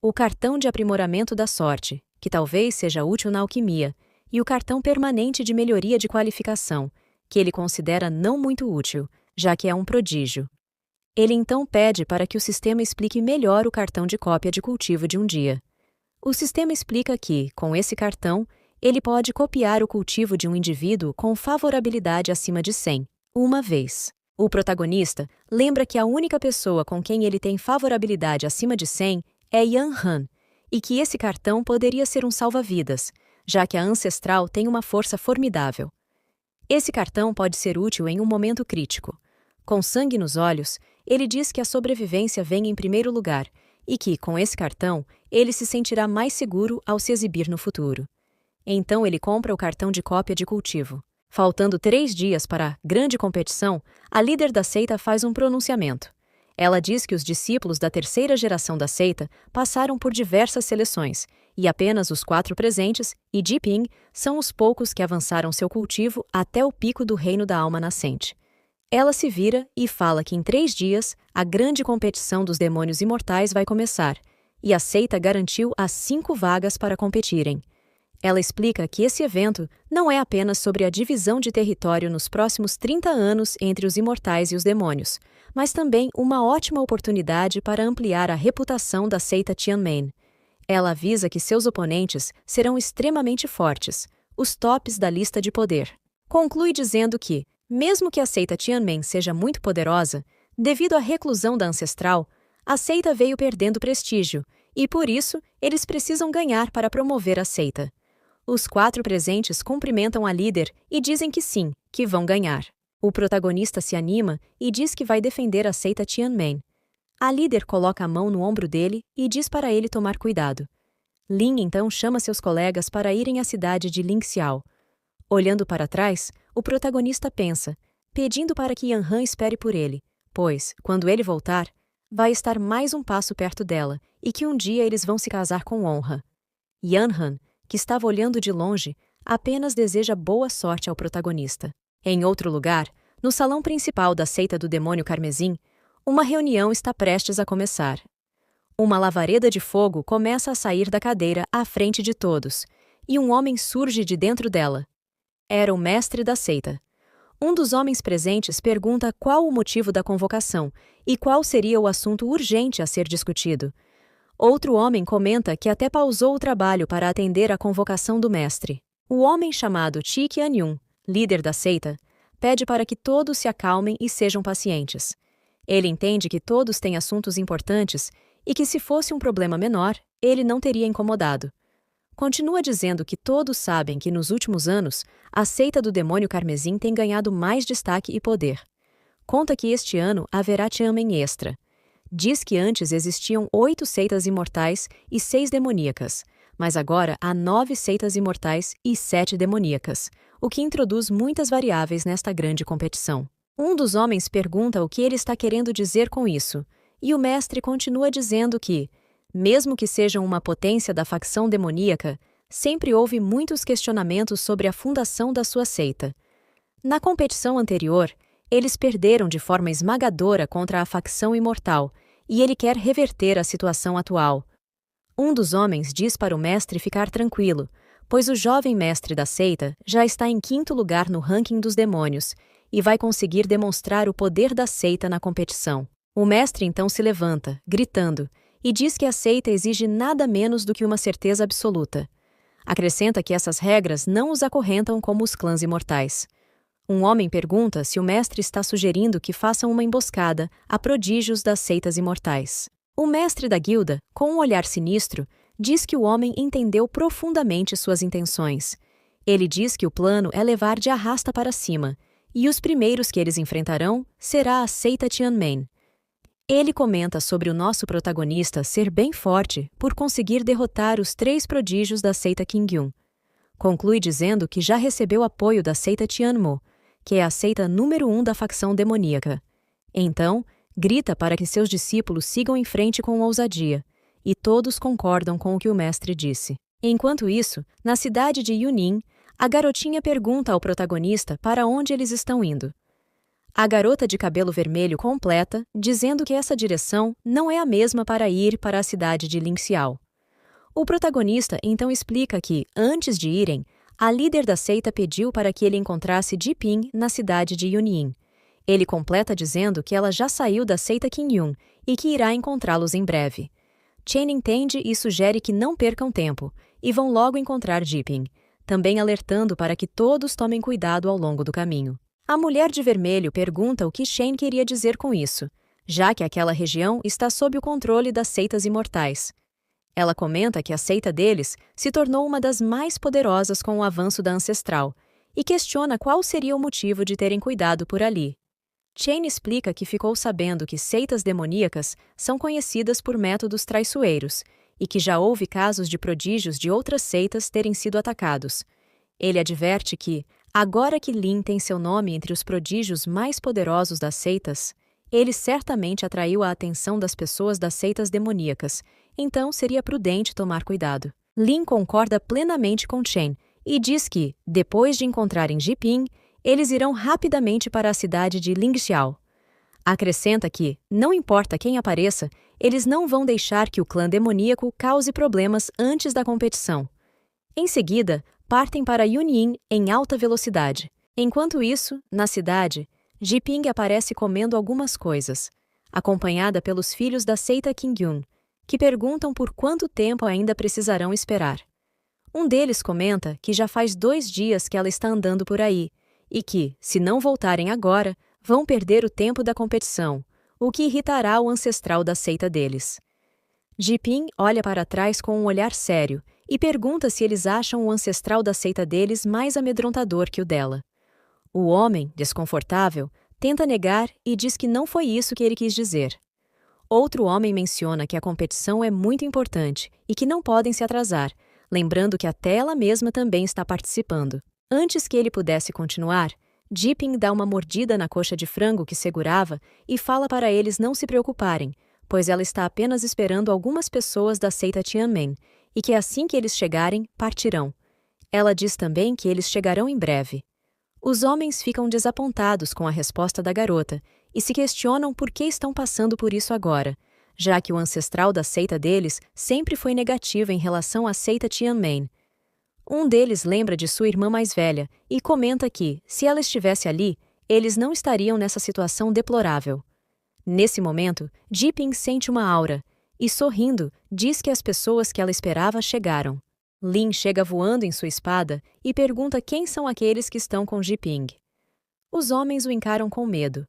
O cartão de aprimoramento da sorte, que talvez seja útil na alquimia, e o cartão permanente de melhoria de qualificação, que ele considera não muito útil, já que é um prodígio. Ele então pede para que o sistema explique melhor o cartão de cópia de cultivo de um dia. O sistema explica que, com esse cartão, ele pode copiar o cultivo de um indivíduo com favorabilidade acima de 100, uma vez. O protagonista lembra que a única pessoa com quem ele tem favorabilidade acima de 100 é Yan Han, e que esse cartão poderia ser um salva-vidas, já que a Ancestral tem uma força formidável. Esse cartão pode ser útil em um momento crítico. Com sangue nos olhos, ele diz que a sobrevivência vem em primeiro lugar, e que, com esse cartão, ele se sentirá mais seguro ao se exibir no futuro. Então ele compra o cartão de cópia de cultivo. Faltando 3 dias para a grande competição, a líder da seita faz um pronunciamento. Ela diz que os discípulos da terceira geração da seita passaram por diversas seleções, e apenas os 4 presentes, e Jiping, são os poucos que avançaram seu cultivo até o pico do reino da alma nascente. Ela se vira e fala que em 3 dias, a grande competição dos demônios imortais vai começar, e a seita garantiu as 5 vagas para competirem. Ela explica que esse evento não é apenas sobre a divisão de território nos próximos 30 anos entre os imortais e os demônios, mas também uma ótima oportunidade para ampliar a reputação da seita Tianmen. Ela avisa que seus oponentes serão extremamente fortes, os tops da lista de poder. Conclui dizendo que, mesmo que a seita Tianmen seja muito poderosa, devido à reclusão da ancestral, a seita veio perdendo prestígio, e por isso eles precisam ganhar para promover a seita. Os 4 presentes cumprimentam a líder e dizem que sim, que vão ganhar. O protagonista se anima e diz que vai defender a seita Tianmen. A líder coloca a mão no ombro dele e diz para ele tomar cuidado. Lin então chama seus colegas para irem à cidade de Lingxiao. Olhando para trás, o protagonista pensa, pedindo para que Yanhan espere por ele, pois, quando ele voltar, vai estar mais um passo perto dela e que um dia eles vão se casar com honra. Yanhan, que estava olhando de longe, apenas deseja boa sorte ao protagonista. Em outro lugar, no salão principal da seita do demônio carmesim, uma reunião está prestes a começar. Uma lavareda de fogo começa a sair da cadeira à frente de todos, e um homem surge de dentro dela. Era o mestre da seita. Um dos homens presentes pergunta qual o motivo da convocação e qual seria o assunto urgente a ser discutido. Outro homem comenta que até pausou o trabalho para atender à convocação do mestre. O homem chamado Chi Qianyun, líder da seita, pede para que todos se acalmem e sejam pacientes. Ele entende que todos têm assuntos importantes e que se fosse um problema menor, ele não teria incomodado. Continua dizendo que todos sabem que nos últimos anos, a seita do demônio carmesim tem ganhado mais destaque e poder. Conta que este ano haverá Tianmen extra. Diz que antes existiam 8 seitas imortais e 6 demoníacas, mas agora há 9 seitas imortais e 7 demoníacas, o que introduz muitas variáveis nesta grande competição. Um dos homens pergunta o que ele está querendo dizer com isso, e o mestre continua dizendo que, mesmo que sejam uma potência da facção demoníaca, sempre houve muitos questionamentos sobre a fundação da sua seita. Na competição anterior, eles perderam de forma esmagadora contra a facção imortal, e ele quer reverter a situação atual. Um dos homens diz para o mestre ficar tranquilo, pois o jovem mestre da seita já está em 5º lugar no ranking dos demônios e vai conseguir demonstrar o poder da seita na competição. O mestre então se levanta, gritando, e diz que a seita exige nada menos do que uma certeza absoluta. Acrescenta que essas regras não os acorrentam como os clãs imortais. Um homem pergunta se o mestre está sugerindo que façam uma emboscada a prodígios das seitas imortais. O mestre da guilda, com um olhar sinistro, diz que o homem entendeu profundamente suas intenções. Ele diz que o plano é levar de arrasta para cima, e os primeiros que eles enfrentarão será a seita Tianmen. Ele comenta sobre o nosso protagonista ser bem forte por conseguir derrotar os 3 prodígios da seita Qingyun. Conclui dizendo que já recebeu apoio da seita Tianmo, que é a seita número 1 da facção demoníaca. Então, grita para que seus discípulos sigam em frente com ousadia, e todos concordam com o que o mestre disse. Enquanto isso, na cidade de Yunin, a garotinha pergunta ao protagonista para onde eles estão indo. A garota de cabelo vermelho completa, dizendo que essa direção não é a mesma para ir para a cidade de Lingxiao. O protagonista então explica que, antes de irem, a líder da seita pediu para que ele encontrasse Jiping na cidade de Yunin. Ele completa dizendo que ela já saiu da seita Qingyun e que irá encontrá-los em breve. Chen entende e sugere que não percam tempo, e vão logo encontrar Jiping, também alertando para que todos tomem cuidado ao longo do caminho. A mulher de vermelho pergunta o que Chen queria dizer com isso, já que aquela região está sob o controle das seitas imortais. Ela comenta que a seita deles se tornou uma das mais poderosas com o avanço da ancestral, e questiona qual seria o motivo de terem cuidado por ali. Chen explica que ficou sabendo que seitas demoníacas são conhecidas por métodos traiçoeiros, e que já houve casos de prodígios de outras seitas terem sido atacados. Ele adverte que, agora que Lin tem seu nome entre os prodígios mais poderosos das seitas, ele certamente atraiu a atenção das pessoas das seitas demoníacas, então seria prudente tomar cuidado. Lin concorda plenamente com Chen e diz que, depois de encontrarem Jiping, eles irão rapidamente para a cidade de Lingxiao. Acrescenta que, não importa quem apareça, eles não vão deixar que o clã demoníaco cause problemas antes da competição. Em seguida, partem para Yunyin em alta velocidade. Enquanto isso, na cidade, Jiping aparece comendo algumas coisas, acompanhada pelos filhos da seita Qingyun, que perguntam por quanto tempo ainda precisarão esperar. Um deles comenta que já faz 2 dias que ela está andando por aí, e que, se não voltarem agora, vão perder o tempo da competição, o que irritará o ancestral da seita deles. Jiping olha para trás com um olhar sério e pergunta se eles acham o ancestral da seita deles mais amedrontador que o dela. O homem, desconfortável, tenta negar e diz que não foi isso que ele quis dizer. Outro homem menciona que a competição é muito importante e que não podem se atrasar, lembrando que até ela mesma também está participando. Antes que ele pudesse continuar, Jiping dá uma mordida na coxa de frango que segurava e fala para eles não se preocuparem, pois ela está apenas esperando algumas pessoas da seita Tianmen, e que assim que eles chegarem, partirão. Ela diz também que eles chegarão em breve. Os homens ficam desapontados com a resposta da garota e se questionam por que estão passando por isso agora, já que o ancestral da seita deles sempre foi negativo em relação à seita Tianmen. Um deles lembra de sua irmã mais velha e comenta que, se ela estivesse ali, eles não estariam nessa situação deplorável. Nesse momento, Jiping sente uma aura e, sorrindo, diz que as pessoas que ela esperava chegaram. Lin chega voando em sua espada e pergunta quem são aqueles que estão com Jiping. Os homens o encaram com medo.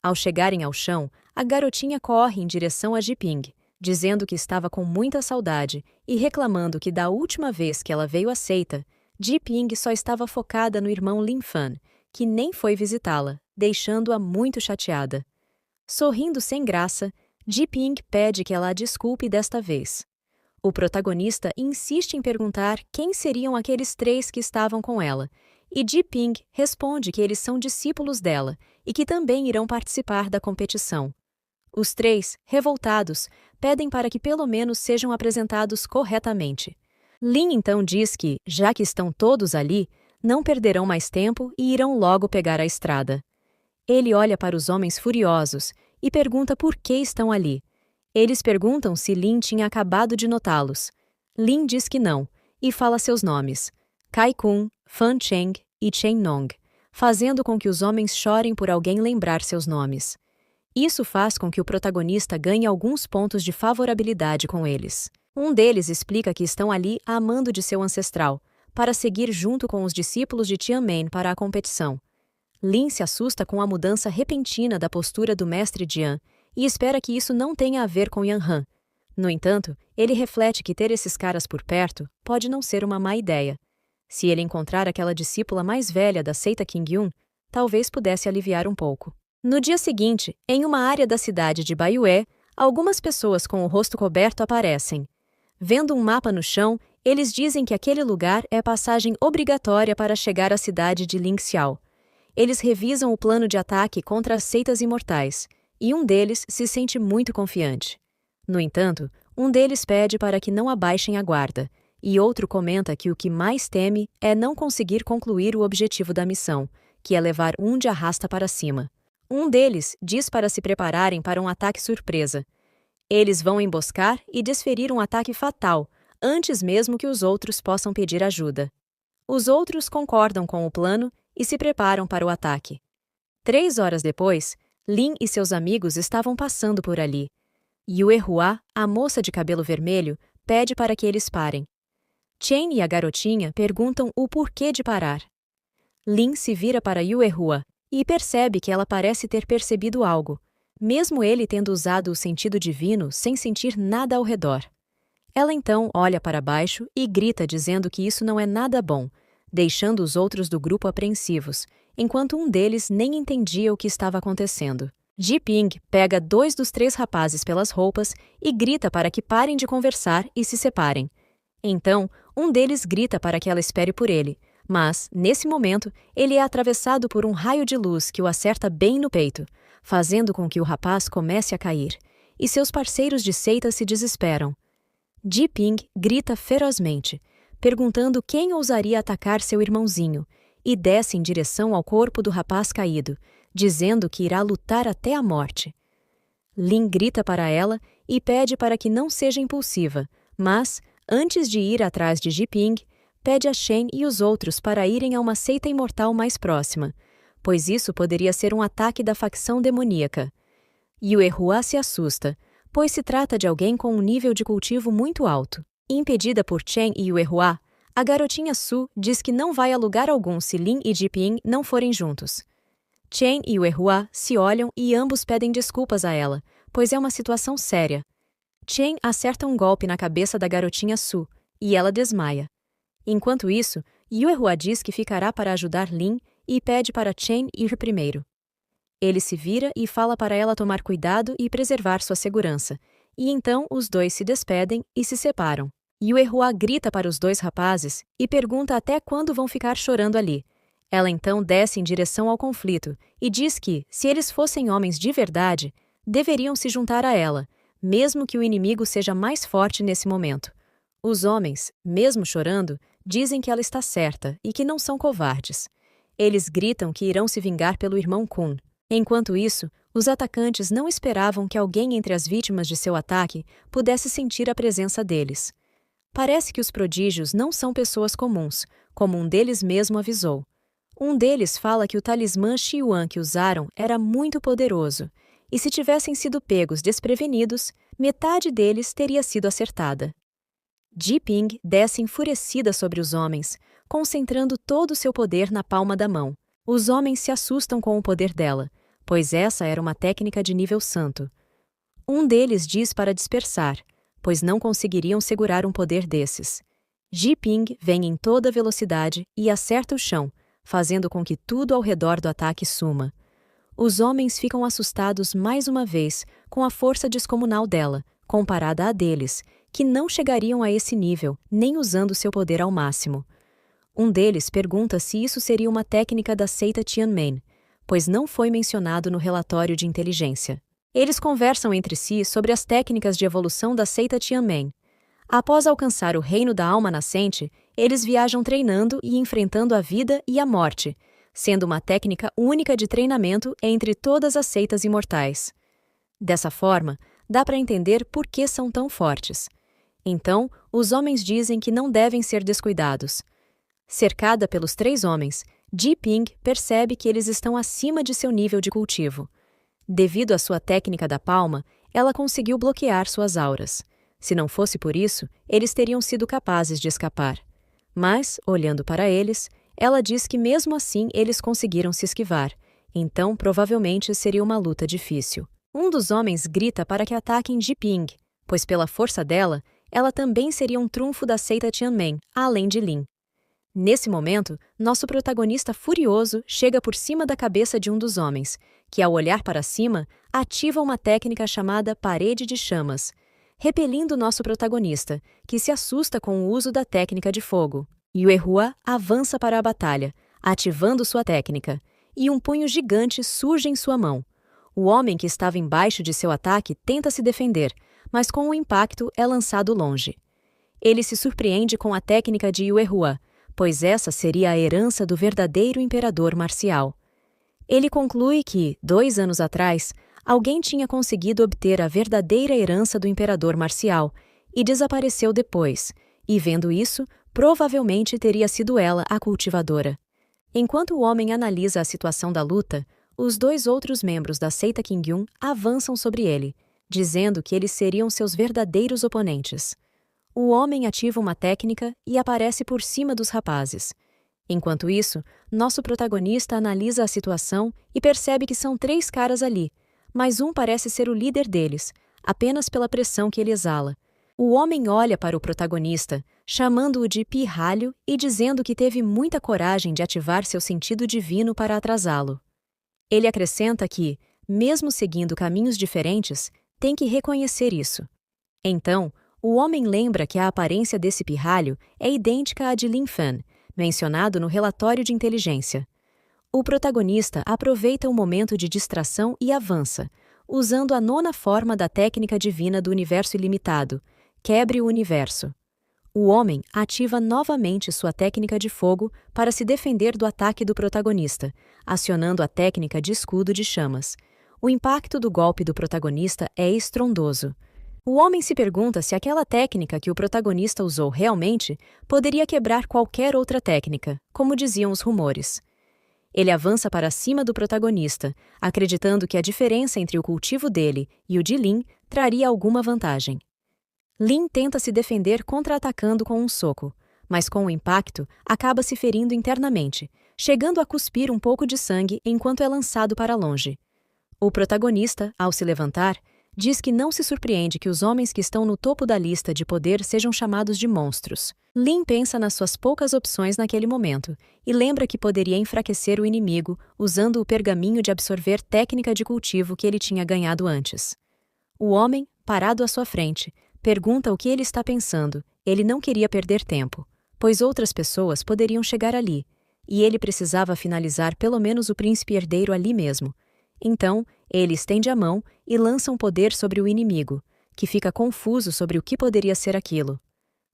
Ao chegarem ao chão, a garotinha corre em direção a Jiping, dizendo que estava com muita saudade e reclamando que da última vez que ela veio à seita, Jiping só estava focada no irmão Lin Fan, que nem foi visitá-la, deixando-a muito chateada. Sorrindo sem graça, Jiping pede que ela a desculpe desta vez. O protagonista insiste em perguntar quem seriam aqueles 3 que estavam com ela, e Jiping responde que eles são discípulos dela e que também irão participar da competição. Os 3, revoltados, pedem para que pelo menos sejam apresentados corretamente. Lin então diz que, já que estão todos ali, não perderão mais tempo e irão logo pegar a estrada. Ele olha para os homens furiosos e pergunta por que estão ali. Eles perguntam se Lin tinha acabado de notá-los. Lin diz que não, e fala seus nomes, Kai Kun, Fan Cheng e Chen Nong, fazendo com que os homens chorem por alguém lembrar seus nomes. Isso faz com que o protagonista ganhe alguns pontos de favorabilidade com eles. Um deles explica que estão ali a mando de seu ancestral, para seguir junto com os discípulos de Tianmen para a competição. Lin se assusta com a mudança repentina da postura do mestre Jian e espera que isso não tenha a ver com Yan Han. No entanto, ele reflete que ter esses caras por perto pode não ser uma má ideia. Se ele encontrar aquela discípula mais velha da seita Qingyun, talvez pudesse aliviar um pouco. No dia seguinte, em uma área da cidade de Baiyue, algumas pessoas com o rosto coberto aparecem. Vendo um mapa no chão, eles dizem que aquele lugar é passagem obrigatória para chegar à cidade de Lingxiao. Eles revisam o plano de ataque contra as seitas imortais, e um deles se sente muito confiante. No entanto, um deles pede para que não abaixem a guarda, e outro comenta que o que mais teme é não conseguir concluir o objetivo da missão, que é levar um de arrasta para cima. Um deles diz para se prepararem para um ataque surpresa. Eles vão emboscar e desferir um ataque fatal, antes mesmo que os outros possam pedir ajuda. Os outros concordam com o plano e se preparam para o ataque. 3 horas depois, Lin e seus amigos estavam passando por ali. Yue Hua, a moça de cabelo vermelho, pede para que eles parem. Chen e a garotinha perguntam o porquê de parar. Lin se vira para Yue Hua e percebe que ela parece ter percebido algo, mesmo ele tendo usado o sentido divino sem sentir nada ao redor. Ela então olha para baixo e grita dizendo que isso não é nada bom, deixando os outros do grupo apreensivos, enquanto um deles nem entendia o que estava acontecendo. Ji-ping pega 2 dos 3 rapazes pelas roupas e grita para que parem de conversar e se separem. Então, um deles grita para que ela espere por ele, mas, nesse momento, ele é atravessado por um raio de luz que o acerta bem no peito, fazendo com que o rapaz comece a cair, e seus parceiros de seita se desesperam. Ji-ping grita ferozmente, perguntando quem ousaria atacar seu irmãozinho, e desce em direção ao corpo do rapaz caído, dizendo que irá lutar até a morte. Lin grita para ela e pede para que não seja impulsiva, mas, antes de ir atrás de Ji-ping, pede a Shen e os outros para irem a uma seita imortal mais próxima, pois isso poderia ser um ataque da facção demoníaca. Yue Hua se assusta, pois se trata de alguém com um nível de cultivo muito alto. Impedida por Chen e Yue Hua, a garotinha Su diz que não vai a lugar algum se Lin e Ji-ping não forem juntos. Chen e Yue Hua se olham e ambos pedem desculpas a ela, pois é uma situação séria. Chen acerta um golpe na cabeça da garotinha Su, e ela desmaia. Enquanto isso, Yue Hua diz que ficará para ajudar Lin e pede para Chen ir primeiro. Ele se vira e fala para ela tomar cuidado e preservar sua segurança, e então os dois se despedem e se separam. Yue Hua grita para os 2 rapazes e pergunta até quando vão ficar chorando ali. Ela então desce em direção ao conflito e diz que, se eles fossem homens de verdade, deveriam se juntar a ela, mesmo que o inimigo seja mais forte nesse momento. Os homens, mesmo chorando, dizem que ela está certa e que não são covardes. Eles gritam que irão se vingar pelo irmão Kun. Enquanto isso, os atacantes não esperavam que alguém entre as vítimas de seu ataque pudesse sentir a presença deles. Parece que os prodígios não são pessoas comuns, como um deles mesmo avisou. Um deles fala que o talismã Xiyuan que usaram era muito poderoso, e se tivessem sido pegos desprevenidos, metade deles teria sido acertada. Ji-ping desce enfurecida sobre os homens, concentrando todo o seu poder na palma da mão. Os homens se assustam com o poder dela, pois essa era uma técnica de nível santo. Um deles diz para dispersar, pois não conseguiriam segurar um poder desses. Ji-ping vem em toda velocidade e acerta o chão, fazendo com que tudo ao redor do ataque suma. Os homens ficam assustados mais uma vez com a força descomunal dela, comparada à deles, que não chegariam a esse nível, nem usando seu poder ao máximo. Um deles pergunta se isso seria uma técnica da seita Tianmen, pois não foi mencionado no relatório de inteligência. Eles conversam entre si sobre as técnicas de evolução da seita Tianmen. Após alcançar o reino da alma nascente, eles viajam treinando e enfrentando a vida e a morte, sendo uma técnica única de treinamento entre todas as seitas imortais. Dessa forma, dá para entender por que são tão fortes. Então, os homens dizem que não devem ser descuidados. Cercada pelos 3 homens, Ji-ping percebe que eles estão acima de seu nível de cultivo. Devido à sua técnica da palma, ela conseguiu bloquear suas auras. Se não fosse por isso, eles teriam sido capazes de escapar. Mas, olhando para eles, ela diz que mesmo assim eles conseguiram se esquivar, então provavelmente seria uma luta difícil. Um dos homens grita para que ataquem Ji-ping, pois pela força dela, ela também seria um trunfo da seita Tianmen, além de Lin. Nesse momento, nosso protagonista furioso chega por cima da cabeça de um dos homens, que ao olhar para cima, ativa uma técnica chamada parede de chamas, repelindo nosso protagonista, que se assusta com o uso da técnica de fogo. Yue Hua avança para a batalha, ativando sua técnica, e um punho gigante surge em sua mão. O homem que estava embaixo de seu ataque tenta se defender, mas com o impacto é lançado longe. Ele se surpreende com a técnica de Yue Hua, pois essa seria a herança do verdadeiro imperador marcial. Ele conclui que, 2 anos atrás, alguém tinha conseguido obter a verdadeira herança do imperador marcial e desapareceu depois, e vendo isso, provavelmente teria sido ela a cultivadora. Enquanto o homem analisa a situação da luta, os 2 outros membros da seita Qingyun avançam sobre ele, dizendo que eles seriam seus verdadeiros oponentes. O homem ativa uma técnica e aparece por cima dos rapazes. Enquanto isso, nosso protagonista analisa a situação e percebe que são 3 caras ali, mas um parece ser o líder deles, apenas pela pressão que ele exala. O homem olha para o protagonista, chamando-o de pirralho e dizendo que teve muita coragem de ativar seu sentido divino para atrasá-lo. Ele acrescenta que, mesmo seguindo caminhos diferentes, tem que reconhecer isso. Então, o homem lembra que a aparência desse pirralho é idêntica à de Lin Fan, mencionado no relatório de inteligência. O protagonista aproveita o momento de distração e avança, usando a nona forma da técnica divina do universo ilimitado, quebre o universo. O homem ativa novamente sua técnica de fogo para se defender do ataque do protagonista, acionando a técnica de escudo de chamas. O impacto do golpe do protagonista é estrondoso. O homem se pergunta se aquela técnica que o protagonista usou realmente poderia quebrar qualquer outra técnica, como diziam os rumores. Ele avança para cima do protagonista, acreditando que a diferença entre o cultivo dele e o de Lin traria alguma vantagem. Lin tenta se defender contra-atacando com um soco, mas com o impacto acaba se ferindo internamente, chegando a cuspir um pouco de sangue enquanto é lançado para longe. O protagonista, ao se levantar, diz que não se surpreende que os homens que estão no topo da lista de poder sejam chamados de monstros. Lin pensa nas suas poucas opções naquele momento e lembra que poderia enfraquecer o inimigo usando o pergaminho de absorver técnica de cultivo que ele tinha ganhado antes. O homem, parado à sua frente, pergunta o que ele está pensando. Ele não queria perder tempo, pois outras pessoas poderiam chegar ali, e ele precisava finalizar pelo menos o príncipe herdeiro ali mesmo. Então, ele estende a mão e lança um poder sobre o inimigo, que fica confuso sobre o que poderia ser aquilo.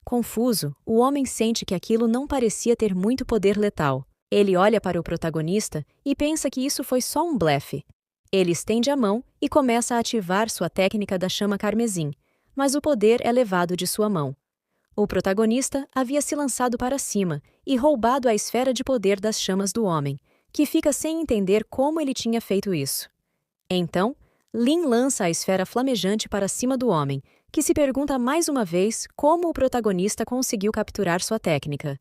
Confuso, o homem sente que aquilo não parecia ter muito poder letal. Ele olha para o protagonista e pensa que isso foi só um blefe. Ele estende a mão e começa a ativar sua técnica da chama carmesim, mas o poder é levado de sua mão. O protagonista havia se lançado para cima e roubado a esfera de poder das chamas do homem, que fica sem entender como ele tinha feito isso. Então, Lin lança a esfera flamejante para cima do homem, que se pergunta mais uma vez como o protagonista conseguiu capturar sua técnica.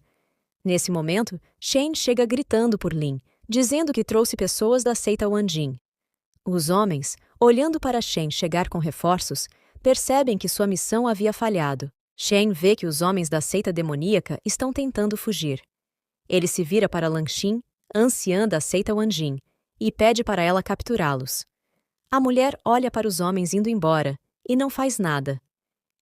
Nesse momento, Shen chega gritando por Lin, dizendo que trouxe pessoas da seita Wanjin. Os homens, olhando para Shen chegar com reforços, percebem que sua missão havia falhado. Shen vê que os homens da seita demoníaca estão tentando fugir. Ele se vira para Lanxin, anciã da seita Wanjin, e pede para ela capturá-los. A mulher olha para os homens indo embora e não faz nada.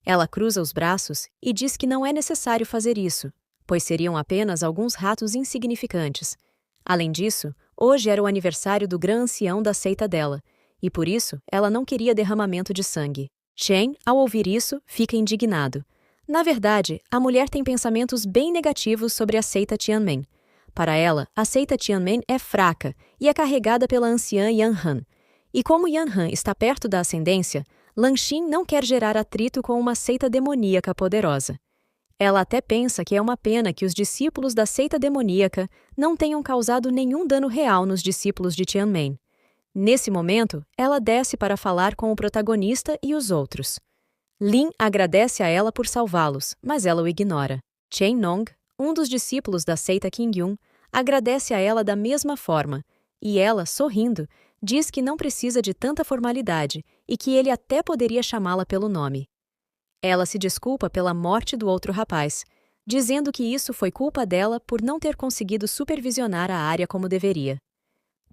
Ela cruza os braços e diz que não é necessário fazer isso, pois seriam apenas alguns ratos insignificantes. Além disso, hoje era o aniversário do grã ancião da seita dela, e por isso ela não queria derramamento de sangue. Shen, ao ouvir isso, fica indignado. Na verdade, a mulher tem pensamentos bem negativos sobre a seita Tianmen. Para ela, a seita Tianmen é fraca e é carregada pela anciã Yanhan. E como Yanhan está perto da ascendência, Lanxin não quer gerar atrito com uma seita demoníaca poderosa. Ela até pensa que é uma pena que os discípulos da seita demoníaca não tenham causado nenhum dano real nos discípulos de Tianmen. Nesse momento, ela desce para falar com o protagonista e os outros. Lin agradece a ela por salvá-los, mas ela o ignora. Chen Nong, um dos discípulos da seita Qingyun, agradece a ela da mesma forma, e ela, sorrindo, diz que não precisa de tanta formalidade e que ele até poderia chamá-la pelo nome. Ela se desculpa pela morte do outro rapaz, dizendo que isso foi culpa dela por não ter conseguido supervisionar a área como deveria.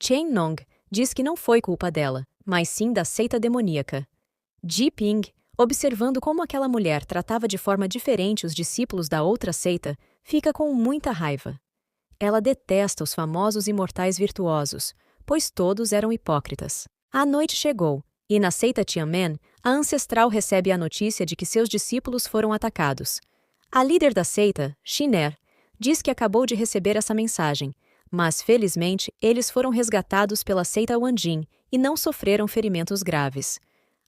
Chen Nong diz que não foi culpa dela, mas sim da seita demoníaca. Ji Ping, observando como aquela mulher tratava de forma diferente os discípulos da outra seita, fica com muita raiva. Ela detesta os famosos imortais virtuosos, pois todos eram hipócritas. A noite chegou, e na seita Tianmen, a ancestral recebe a notícia de que seus discípulos foram atacados. A líder da seita, Xiner, diz que acabou de receber essa mensagem, mas felizmente eles foram resgatados pela seita Wanjin e não sofreram ferimentos graves.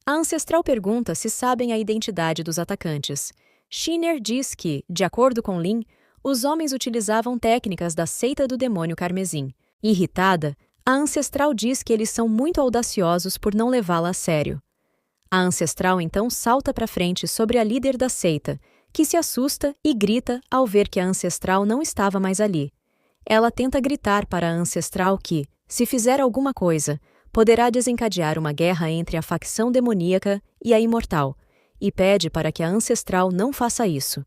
A ancestral pergunta se sabem a identidade dos atacantes. Xiner diz que, de acordo com Lin, os homens utilizavam técnicas da seita do demônio carmesim. Irritada, a ancestral diz que eles são muito audaciosos por não levá-la a sério. A ancestral então salta para frente sobre a líder da seita, que se assusta e grita ao ver que a ancestral não estava mais ali. Ela tenta gritar para a ancestral que, se fizer alguma coisa, poderá desencadear uma guerra entre a facção demoníaca e a imortal, e pede para que a ancestral não faça isso.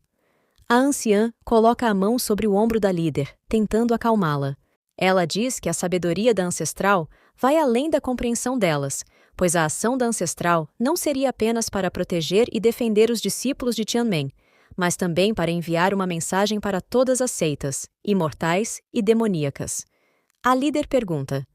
A anciã coloca a mão sobre o ombro da líder, tentando acalmá-la. Ela diz que a sabedoria da ancestral vai além da compreensão delas, pois a ação da ancestral não seria apenas para proteger e defender os discípulos de Tianmen, mas também para enviar uma mensagem para todas as seitas, imortais e demoníacas. A líder pergunta: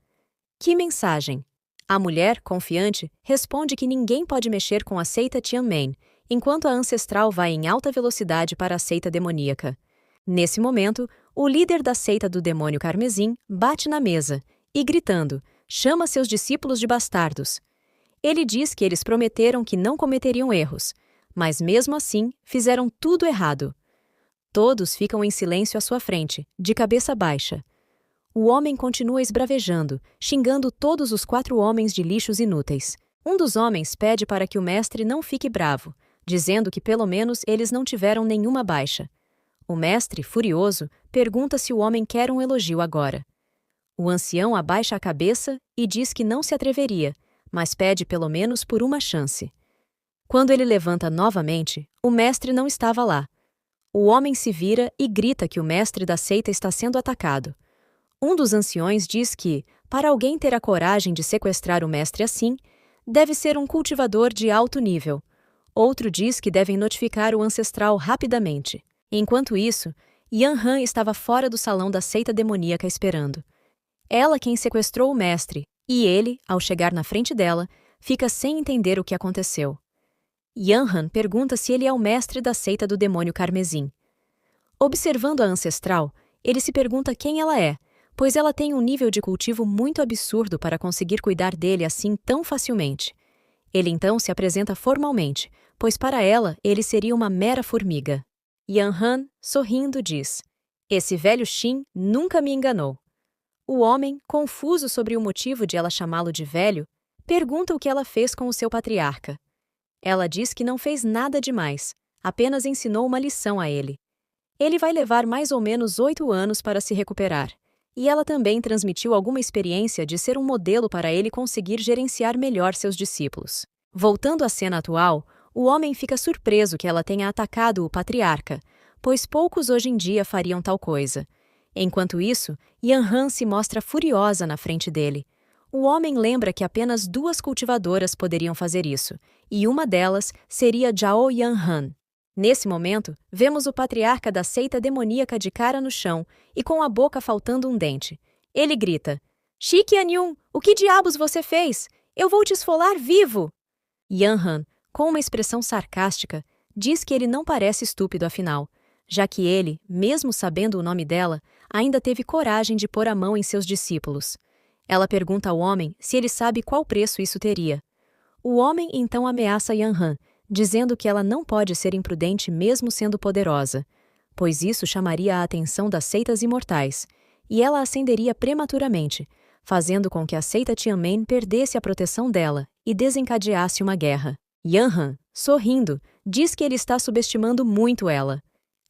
que mensagem? A mulher, confiante, responde que ninguém pode mexer com a seita Tianmen, enquanto a ancestral vai em alta velocidade para a seita demoníaca. Nesse momento, o líder da seita do demônio carmesim bate na mesa e, gritando, chama seus discípulos de bastardos. Ele diz que eles prometeram que não cometeriam erros, mas mesmo assim fizeram tudo errado. Todos ficam em silêncio à sua frente, de cabeça baixa. O homem continua esbravejando, xingando todos os 4 homens de lixos inúteis. Um dos homens pede para que o mestre não fique bravo, dizendo que pelo menos eles não tiveram nenhuma baixa. O mestre, furioso, pergunta se o homem quer um elogio agora. O ancião abaixa a cabeça e diz que não se atreveria, mas pede pelo menos por uma chance. Quando ele levanta novamente, o mestre não estava lá. O homem se vira e grita que o mestre da seita está sendo atacado. Um dos anciões diz que, para alguém ter a coragem de sequestrar o mestre assim, deve ser um cultivador de alto nível. Outro diz que devem notificar o ancestral rapidamente. Enquanto isso, Yan Han estava fora do salão da seita demoníaca esperando. Ela quem sequestrou o mestre, e ele, ao chegar na frente dela, fica sem entender o que aconteceu. Yan Han pergunta se ele é o mestre da seita do demônio carmesim. Observando a ancestral, ele se pergunta quem ela é, pois ela tem um nível de cultivo muito absurdo para conseguir cuidar dele assim tão facilmente. Ele então se apresenta formalmente, pois para ela ele seria uma mera formiga. Yan Han, sorrindo, diz: esse velho Xin nunca me enganou. O homem, confuso sobre o motivo de ela chamá-lo de velho, pergunta o que ela fez com o seu patriarca. Ela diz que não fez nada demais, apenas ensinou uma lição a ele. Ele vai levar mais ou menos 8 anos para se recuperar, e ela também transmitiu alguma experiência de ser um modelo para ele conseguir gerenciar melhor seus discípulos. Voltando à cena atual, o homem fica surpreso que ela tenha atacado o patriarca, pois poucos hoje em dia fariam tal coisa. Enquanto isso, Yan Han se mostra furiosa na frente dele. O homem lembra que apenas 2 cultivadoras poderiam fazer isso, e uma delas seria Zhao Yan Han. Nesse momento, vemos o patriarca da seita demoníaca de cara no chão e com a boca faltando um dente. Ele grita: Shi Qianyun, o que diabos você fez? Eu vou te esfolar vivo! Yan Han, com uma expressão sarcástica, diz que ele não parece estúpido afinal, já que ele, mesmo sabendo o nome dela, ainda teve coragem de pôr a mão em seus discípulos. Ela pergunta ao homem se ele sabe qual preço isso teria. O homem então ameaça Yan Han, dizendo que ela não pode ser imprudente mesmo sendo poderosa, pois isso chamaria a atenção das seitas imortais, e ela ascenderia prematuramente, fazendo com que a seita Tianmen perdesse a proteção dela e desencadeasse uma guerra. Yan Han, sorrindo, diz que ele está subestimando muito ela.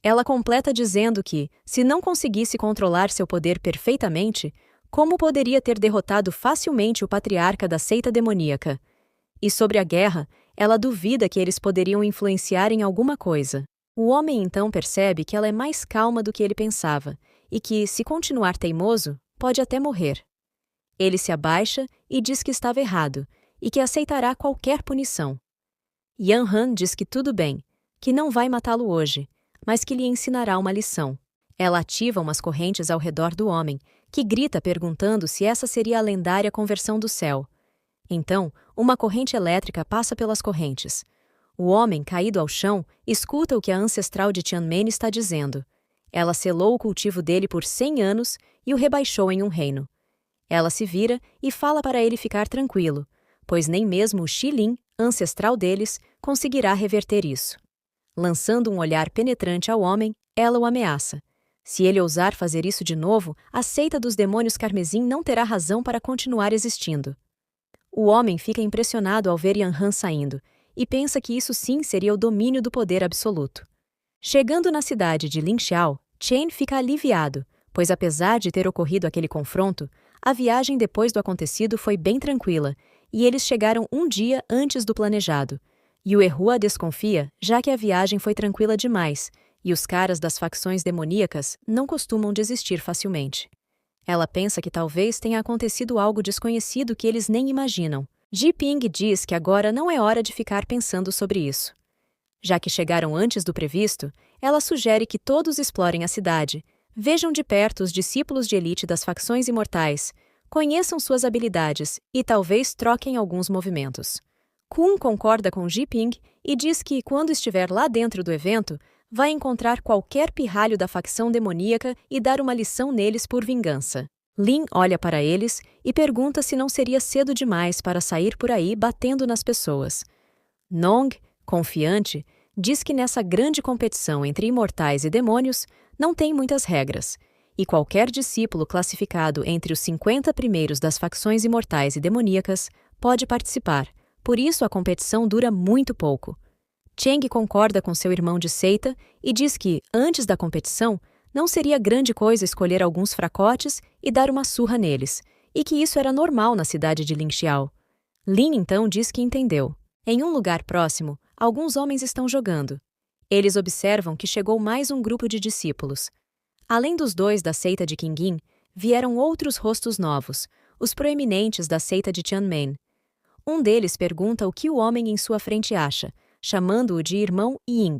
Ela completa dizendo que, se não conseguisse controlar seu poder perfeitamente, como poderia ter derrotado facilmente o patriarca da seita demoníaca? E sobre a guerra, ela duvida que eles poderiam influenciar em alguma coisa. O homem então percebe que ela é mais calma do que ele pensava, e que, se continuar teimoso, pode até morrer. Ele se abaixa e diz que estava errado, e que aceitará qualquer punição. Yan Han diz que tudo bem, que não vai matá-lo hoje, mas que lhe ensinará uma lição. Ela ativa umas correntes ao redor do homem, que grita perguntando se essa seria a lendária conversão do céu. Então, uma corrente elétrica passa pelas correntes. O homem, caído ao chão, escuta o que a ancestral de Tianmen está dizendo. Ela selou o cultivo dele por 100 anos e o rebaixou em um reino. Ela se vira e fala para ele ficar tranquilo, pois nem mesmo o Xilin, ancestral deles, conseguirá reverter isso. Lançando um olhar penetrante ao homem, ela o ameaça. Se ele ousar fazer isso de novo, a seita dos demônios carmesim não terá razão para continuar existindo. O homem fica impressionado ao ver Yan Han saindo, e pensa que isso sim seria o domínio do poder absoluto. Chegando na cidade de Linxiao, Chen fica aliviado, pois apesar de ter ocorrido aquele confronto, a viagem depois do acontecido foi bem tranquila, e eles chegaram um dia antes do planejado. E o Erhua desconfia, já que a viagem foi tranquila demais, e os caras das facções demoníacas não costumam desistir facilmente. Ela pensa que talvez tenha acontecido algo desconhecido que eles nem imaginam. Ji Ping diz que agora não é hora de ficar pensando sobre isso. Já que chegaram antes do previsto, ela sugere que todos explorem a cidade, vejam de perto os discípulos de elite das facções imortais, conheçam suas habilidades e talvez troquem alguns movimentos. Kun concorda com Ji Ping e diz que, quando estiver lá dentro do evento, vai encontrar qualquer pirralho da facção demoníaca e dar uma lição neles por vingança. Lin olha para eles e pergunta se não seria cedo demais para sair por aí batendo nas pessoas. Nong, confiante, diz que nessa grande competição entre imortais e demônios não tem muitas regras, e qualquer discípulo classificado entre os 50 primeiros das facções imortais e demoníacas pode participar, por isso a competição dura muito pouco. Cheng concorda com seu irmão de seita e diz que, antes da competição, não seria grande coisa escolher alguns fracotes e dar uma surra neles, e que isso era normal na cidade de Lingxiao. Lin então diz que entendeu. Em um lugar próximo, alguns homens estão jogando. Eles observam que chegou mais um grupo de discípulos. Além dos dois da seita de Qingyin, vieram outros rostos novos, os proeminentes da seita de Tianmen. Um deles pergunta o que o homem em sua frente acha, chamando-o de irmão Ying.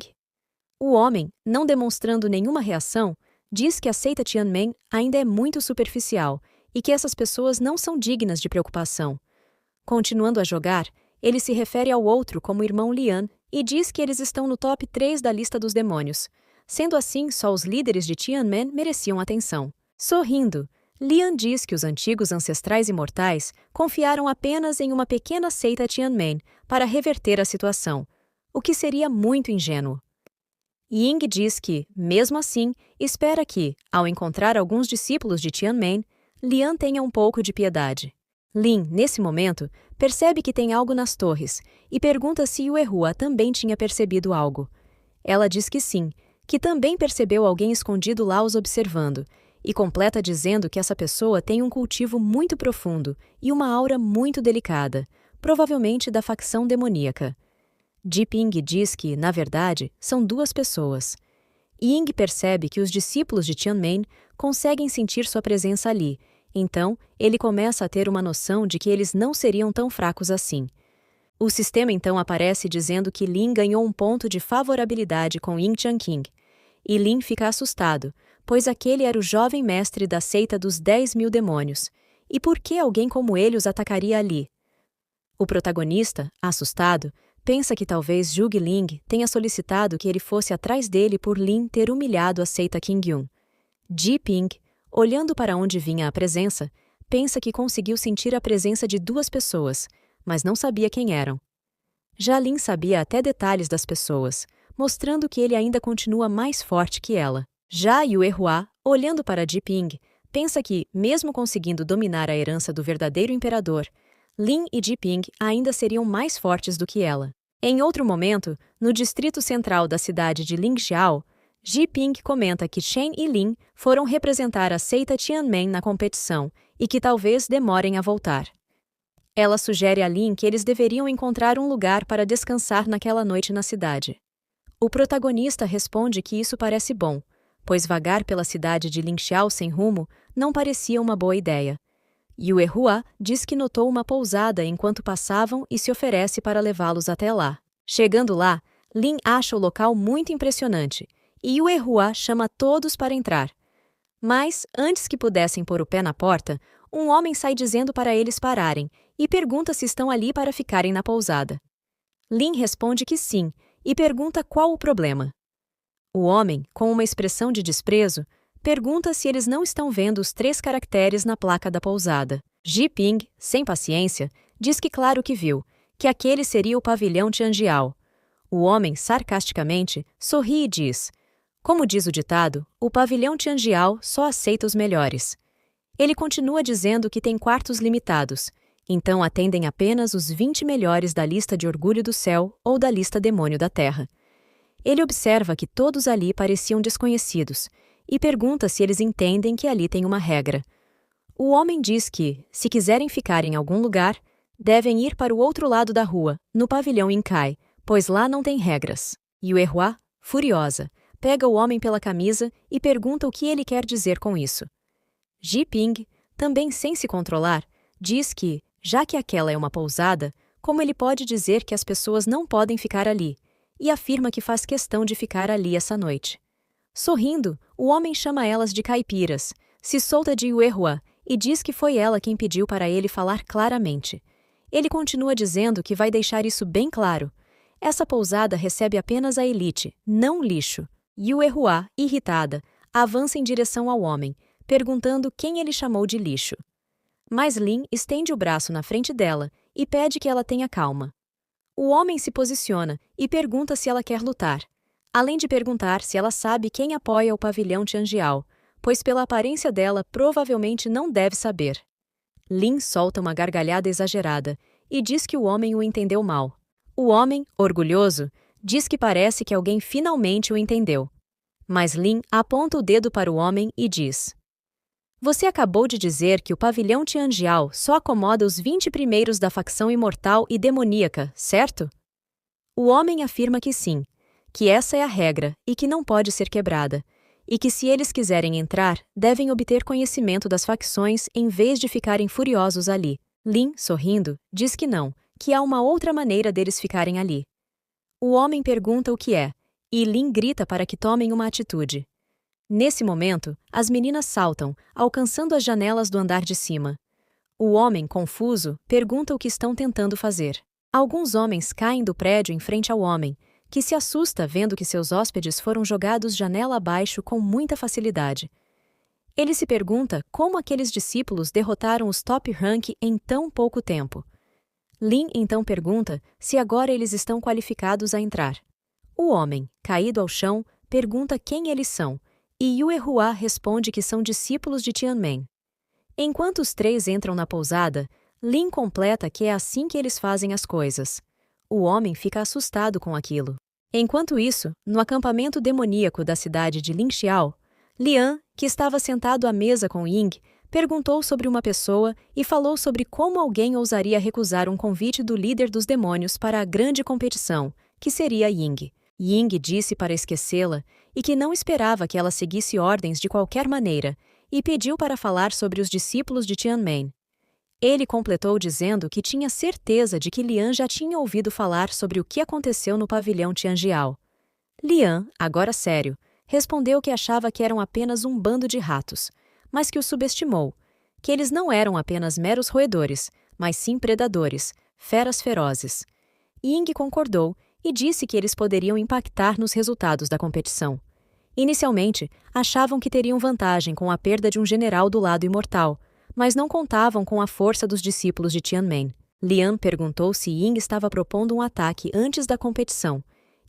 O homem, não demonstrando nenhuma reação, diz que a seita Tianmen ainda é muito superficial e que essas pessoas não são dignas de preocupação. Continuando a jogar, ele se refere ao outro como irmão Lian e diz que eles estão no top 3 da lista dos demônios. Sendo assim, só os líderes de Tianmen mereciam atenção. Sorrindo, Lian diz que os antigos ancestrais imortais confiaram apenas em uma pequena seita Tianmen para reverter a situação, o que seria muito ingênuo. Ying diz que, mesmo assim, espera que, ao encontrar alguns discípulos de Tianmen, Lian tenha um pouco de piedade. Lin, nesse momento, percebe que tem algo nas torres e pergunta se Yue Hua também tinha percebido algo. Ela diz que sim, que também percebeu alguém escondido lá os observando, e completa dizendo que essa pessoa tem um cultivo muito profundo e uma aura muito delicada, provavelmente da facção demoníaca. Ji Ping diz que, na verdade, são duas pessoas. Ying percebe que os discípulos de Tianmen conseguem sentir sua presença ali, então ele começa a ter uma noção de que eles não seriam tão fracos assim. O sistema então aparece dizendo que Lin ganhou um ponto de favorabilidade com Ying Changqing, e Lin fica assustado, pois aquele era o jovem mestre da seita dos 10.000 demônios, e por que alguém como ele os atacaria ali? O protagonista, assustado, pensa que talvez Zhuge Ling tenha solicitado que ele fosse atrás dele por Lin ter humilhado a seita Qingyun. Ji Ping, olhando para onde vinha a presença, pensa que conseguiu sentir a presença de duas pessoas, mas não sabia quem eram. Já Lin sabia até detalhes das pessoas, mostrando que ele ainda continua mais forte que ela. Já Yue Hua, olhando para Ji Ping, pensa que, mesmo conseguindo dominar a herança do verdadeiro imperador, Lin e Ji Ping ainda seriam mais fortes do que ela. Em outro momento, no distrito central da cidade de Lingxiao, Ji Ping comenta que Shen e Lin foram representar a seita Tianmen na competição e que talvez demorem a voltar. Ela sugere a Lin que eles deveriam encontrar um lugar para descansar naquela noite na cidade. O protagonista responde que isso parece bom, pois vagar pela cidade de Lingxiao sem rumo não parecia uma boa ideia. Yue Hua diz que notou uma pousada enquanto passavam e se oferece para levá-los até lá. Chegando lá, Lin acha o local muito impressionante e Yue Hua chama todos para entrar. Mas, antes que pudessem pôr o pé na porta, um homem sai dizendo para eles pararem e pergunta se estão ali para ficarem na pousada. Lin responde que sim e pergunta qual o problema. O homem, com uma expressão de desprezo, pergunta se eles não estão vendo os 3 caracteres na placa da pousada. Ji Ping, sem paciência, diz que claro que viu, que aquele seria o pavilhão Tianjiao. O homem, sarcasticamente, sorri e diz: como diz o ditado, o pavilhão Tianjiao só aceita os melhores. Ele continua dizendo que tem quartos limitados, então atendem apenas os 20 melhores da lista de Orgulho do Céu ou da lista Demônio da Terra. Ele observa que todos ali pareciam desconhecidos e pergunta se eles entendem que ali tem uma regra. O homem diz que, se quiserem ficar em algum lugar, devem ir para o outro lado da rua, no pavilhão Inkai, pois lá não tem regras. Yue Hua, furiosa, pega o homem pela camisa e pergunta o que ele quer dizer com isso. Ji-ping, também sem se controlar, diz que, já que aquela é uma pousada, como ele pode dizer que as pessoas não podem ficar ali, e afirma que faz questão de ficar ali essa noite. Sorrindo, o homem chama elas de caipiras, se solta de Yuehua e diz que foi ela quem pediu para ele falar claramente. Ele continua dizendo que vai deixar isso bem claro. Essa pousada recebe apenas a elite, não lixo. Yuehua, irritada, avança em direção ao homem, perguntando quem ele chamou de lixo. Mas Lin estende o braço na frente dela e pede que ela tenha calma. O homem se posiciona e pergunta se ela quer lutar, além de perguntar se ela sabe quem apoia o pavilhão Tianjiao, pois pela aparência dela provavelmente não deve saber. Lin solta uma gargalhada exagerada e diz que o homem o entendeu mal. O homem, orgulhoso, diz que parece que alguém finalmente o entendeu. Mas Lin aponta o dedo para o homem e diz: "Você acabou de dizer que o pavilhão Tianjiao só acomoda os 20 primeiros da facção imortal e demoníaca, certo?" O homem afirma que sim, que essa é a regra e que não pode ser quebrada, e que se eles quiserem entrar, devem obter conhecimento das facções em vez de ficarem furiosos ali. Lin, sorrindo, diz que não, que há uma outra maneira deles ficarem ali. O homem pergunta o que é, e Lin grita para que tomem uma atitude. Nesse momento, as meninas saltam, alcançando as janelas do andar de cima. O homem, confuso, pergunta o que estão tentando fazer. Alguns homens caem do prédio em frente ao homem, que se assusta vendo que seus hóspedes foram jogados janela abaixo com muita facilidade. Ele se pergunta como aqueles discípulos derrotaram os top rank em tão pouco tempo. Lin então pergunta se agora eles estão qualificados a entrar. O homem, caído ao chão, pergunta quem eles são, e Yuehua responde que são discípulos de Tianmen. Enquanto os três entram na pousada, Lin completa que é assim que eles fazem as coisas. O homem fica assustado com aquilo. Enquanto isso, no acampamento demoníaco da cidade de Lingxiao, Lian, que estava sentado à mesa com Ying, perguntou sobre uma pessoa e falou sobre como alguém ousaria recusar um convite do líder dos demônios para a grande competição, que seria Ying. Ying disse para esquecê-la e que não esperava que ela seguisse ordens de qualquer maneira, e pediu para falar sobre os discípulos de Tianmen. Ele completou dizendo que tinha certeza de que Lian já tinha ouvido falar sobre o que aconteceu no pavilhão Tianjiao. Lian, agora sério, respondeu que achava que eram apenas um bando de ratos, mas que o subestimou, que eles não eram apenas meros roedores, mas sim predadores, feras ferozes. Ying concordou e disse que eles poderiam impactar nos resultados da competição. Inicialmente, achavam que teriam vantagem com a perda de um general do lado imortal, mas não contavam com a força dos discípulos de Tianmen. Lian perguntou se Ying estava propondo um ataque antes da competição,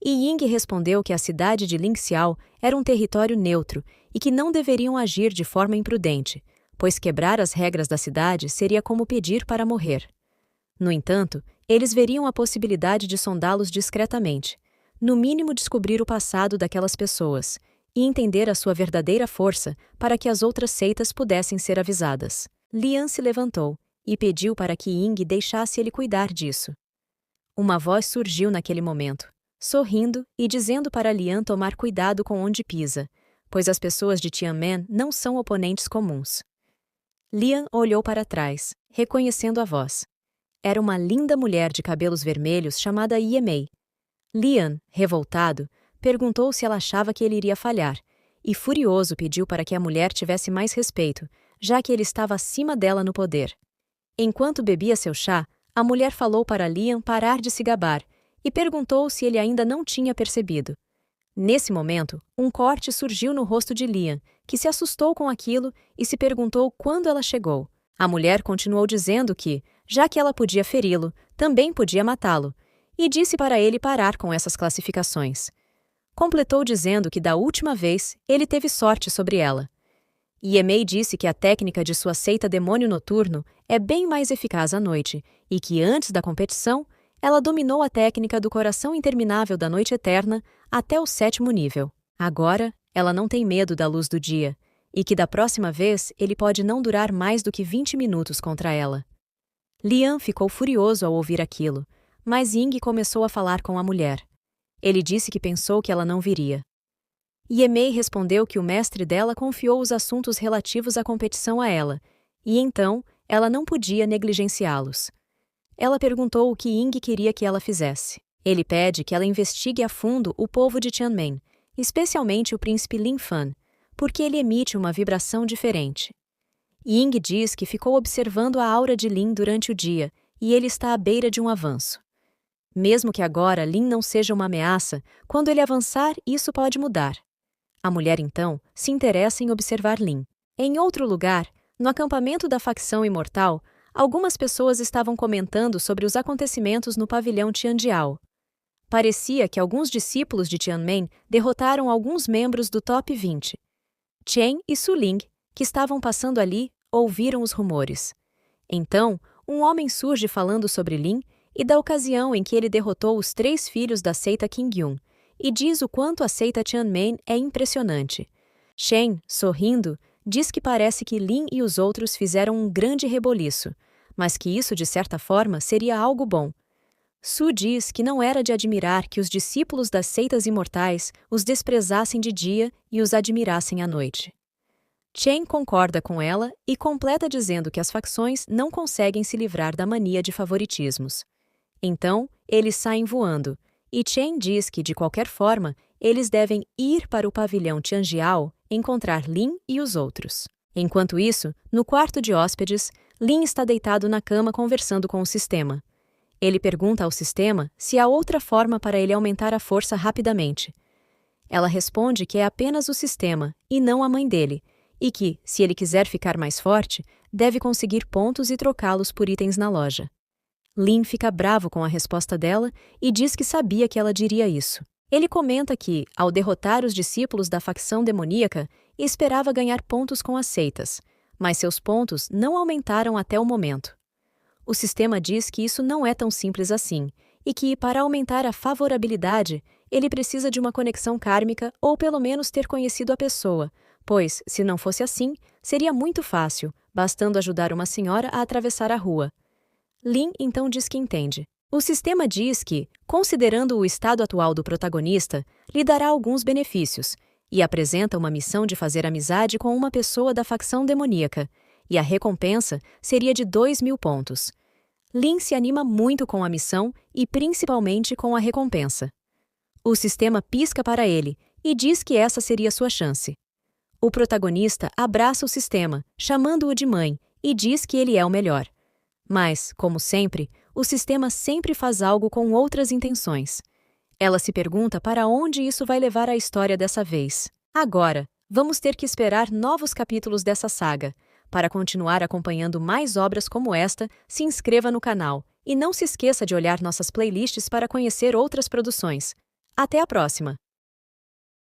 e Ying respondeu que a cidade de Lingxiao era um território neutro e que não deveriam agir de forma imprudente, pois quebrar as regras da cidade seria como pedir para morrer. No entanto, eles veriam a possibilidade de sondá-los discretamente, no mínimo descobrir o passado daquelas pessoas, e entender a sua verdadeira força para que as outras seitas pudessem ser avisadas. Lian se levantou e pediu para que Ying deixasse ele cuidar disso. Uma voz surgiu naquele momento, sorrindo e dizendo para Lian tomar cuidado com onde pisa, pois as pessoas de Tianmen não são oponentes comuns. Lian olhou para trás, reconhecendo a voz. Era uma linda mulher de cabelos vermelhos chamada Yemei. Lian, revoltado, perguntou se ela achava que ele iria falhar, e furioso pediu para que a mulher tivesse mais respeito, já que ele estava acima dela no poder. Enquanto bebia seu chá, a mulher falou para Lian parar de se gabar e perguntou se ele ainda não tinha percebido. Nesse momento, um corte surgiu no rosto de Lian, que se assustou com aquilo e se perguntou quando ela chegou. A mulher continuou dizendo que, já que ela podia feri-lo, também podia matá-lo, e disse para ele parar com essas classificações. Completou dizendo que da última vez ele teve sorte sobre ela. Yemei disse que a técnica de sua seita Demônio Noturno é bem mais eficaz à noite e que antes da competição, ela dominou a técnica do coração interminável da noite eterna até o 7º nível. Agora, ela não tem medo da luz do dia e que da próxima vez ele pode não durar mais do que 20 minutos contra ela. Lian ficou furioso ao ouvir aquilo, mas Ying começou a falar com a mulher. Ele disse que pensou que ela não viria. Yemei respondeu que o mestre dela confiou os assuntos relativos à competição a ela, e então ela não podia negligenciá-los. Ela perguntou o que Ying queria que ela fizesse. Ele pede que ela investigue a fundo o povo de Tianmen, especialmente o príncipe Lin Fan, porque ele emite uma vibração diferente. Ying diz que ficou observando a aura de Lin durante o dia e ele está à beira de um avanço. Mesmo que agora Lin não seja uma ameaça, quando ele avançar, isso pode mudar. A mulher, então, se interessa em observar Lin. Em outro lugar, no acampamento da facção imortal, algumas pessoas estavam comentando sobre os acontecimentos no pavilhão Tianjiao. Parecia que alguns discípulos de Tianmen derrotaram alguns membros do Top 20. Chen e Su Ling, que estavam passando ali, ouviram os rumores. Então, um homem surge falando sobre Lin e da ocasião em que ele derrotou os 3 filhos da seita Qingyun, e diz o quanto a seita Tianmen é impressionante. Shen, sorrindo, diz que parece que Lin e os outros fizeram um grande reboliço, mas que isso, de certa forma, seria algo bom. Su diz que não era de admirar que os discípulos das seitas imortais os desprezassem de dia e os admirassem à noite. Chen concorda com ela e completa dizendo que as facções não conseguem se livrar da mania de favoritismos. Então, eles saem voando, e Chen diz que, de qualquer forma, eles devem ir para o pavilhão Tianjiao encontrar Lin e os outros. Enquanto isso, no quarto de hóspedes, Lin está deitado na cama conversando com o sistema. Ele pergunta ao sistema se há outra forma para ele aumentar a força rapidamente. Ela responde que é apenas o sistema, e não a mãe dele, e que, se ele quiser ficar mais forte, deve conseguir pontos e trocá-los por itens na loja. Lin fica bravo com a resposta dela e diz que sabia que ela diria isso. Ele comenta que, ao derrotar os discípulos da facção demoníaca, esperava ganhar pontos com as seitas, mas seus pontos não aumentaram até o momento. O sistema diz que isso não é tão simples assim, e que, para aumentar a favorabilidade, ele precisa de uma conexão kármica ou pelo menos ter conhecido a pessoa, pois, se não fosse assim, seria muito fácil, bastando ajudar uma senhora a atravessar a rua. Lin então diz que entende. O sistema diz que, considerando o estado atual do protagonista, lhe dará alguns benefícios, e apresenta uma missão de fazer amizade com uma pessoa da facção demoníaca, e a recompensa seria de 2.000 pontos. Lin se anima muito com a missão e principalmente com a recompensa. O sistema pisca para ele e diz que essa seria sua chance. O protagonista abraça o sistema, chamando-o de mãe, e diz que ele é o melhor. Mas, como sempre, o sistema sempre faz algo com outras intenções. Ela se pergunta para onde isso vai levar a história dessa vez. Agora, vamos ter que esperar novos capítulos dessa saga. Para continuar acompanhando mais obras como esta, se inscreva no canal e não se esqueça de olhar nossas playlists para conhecer outras produções. Até a próxima!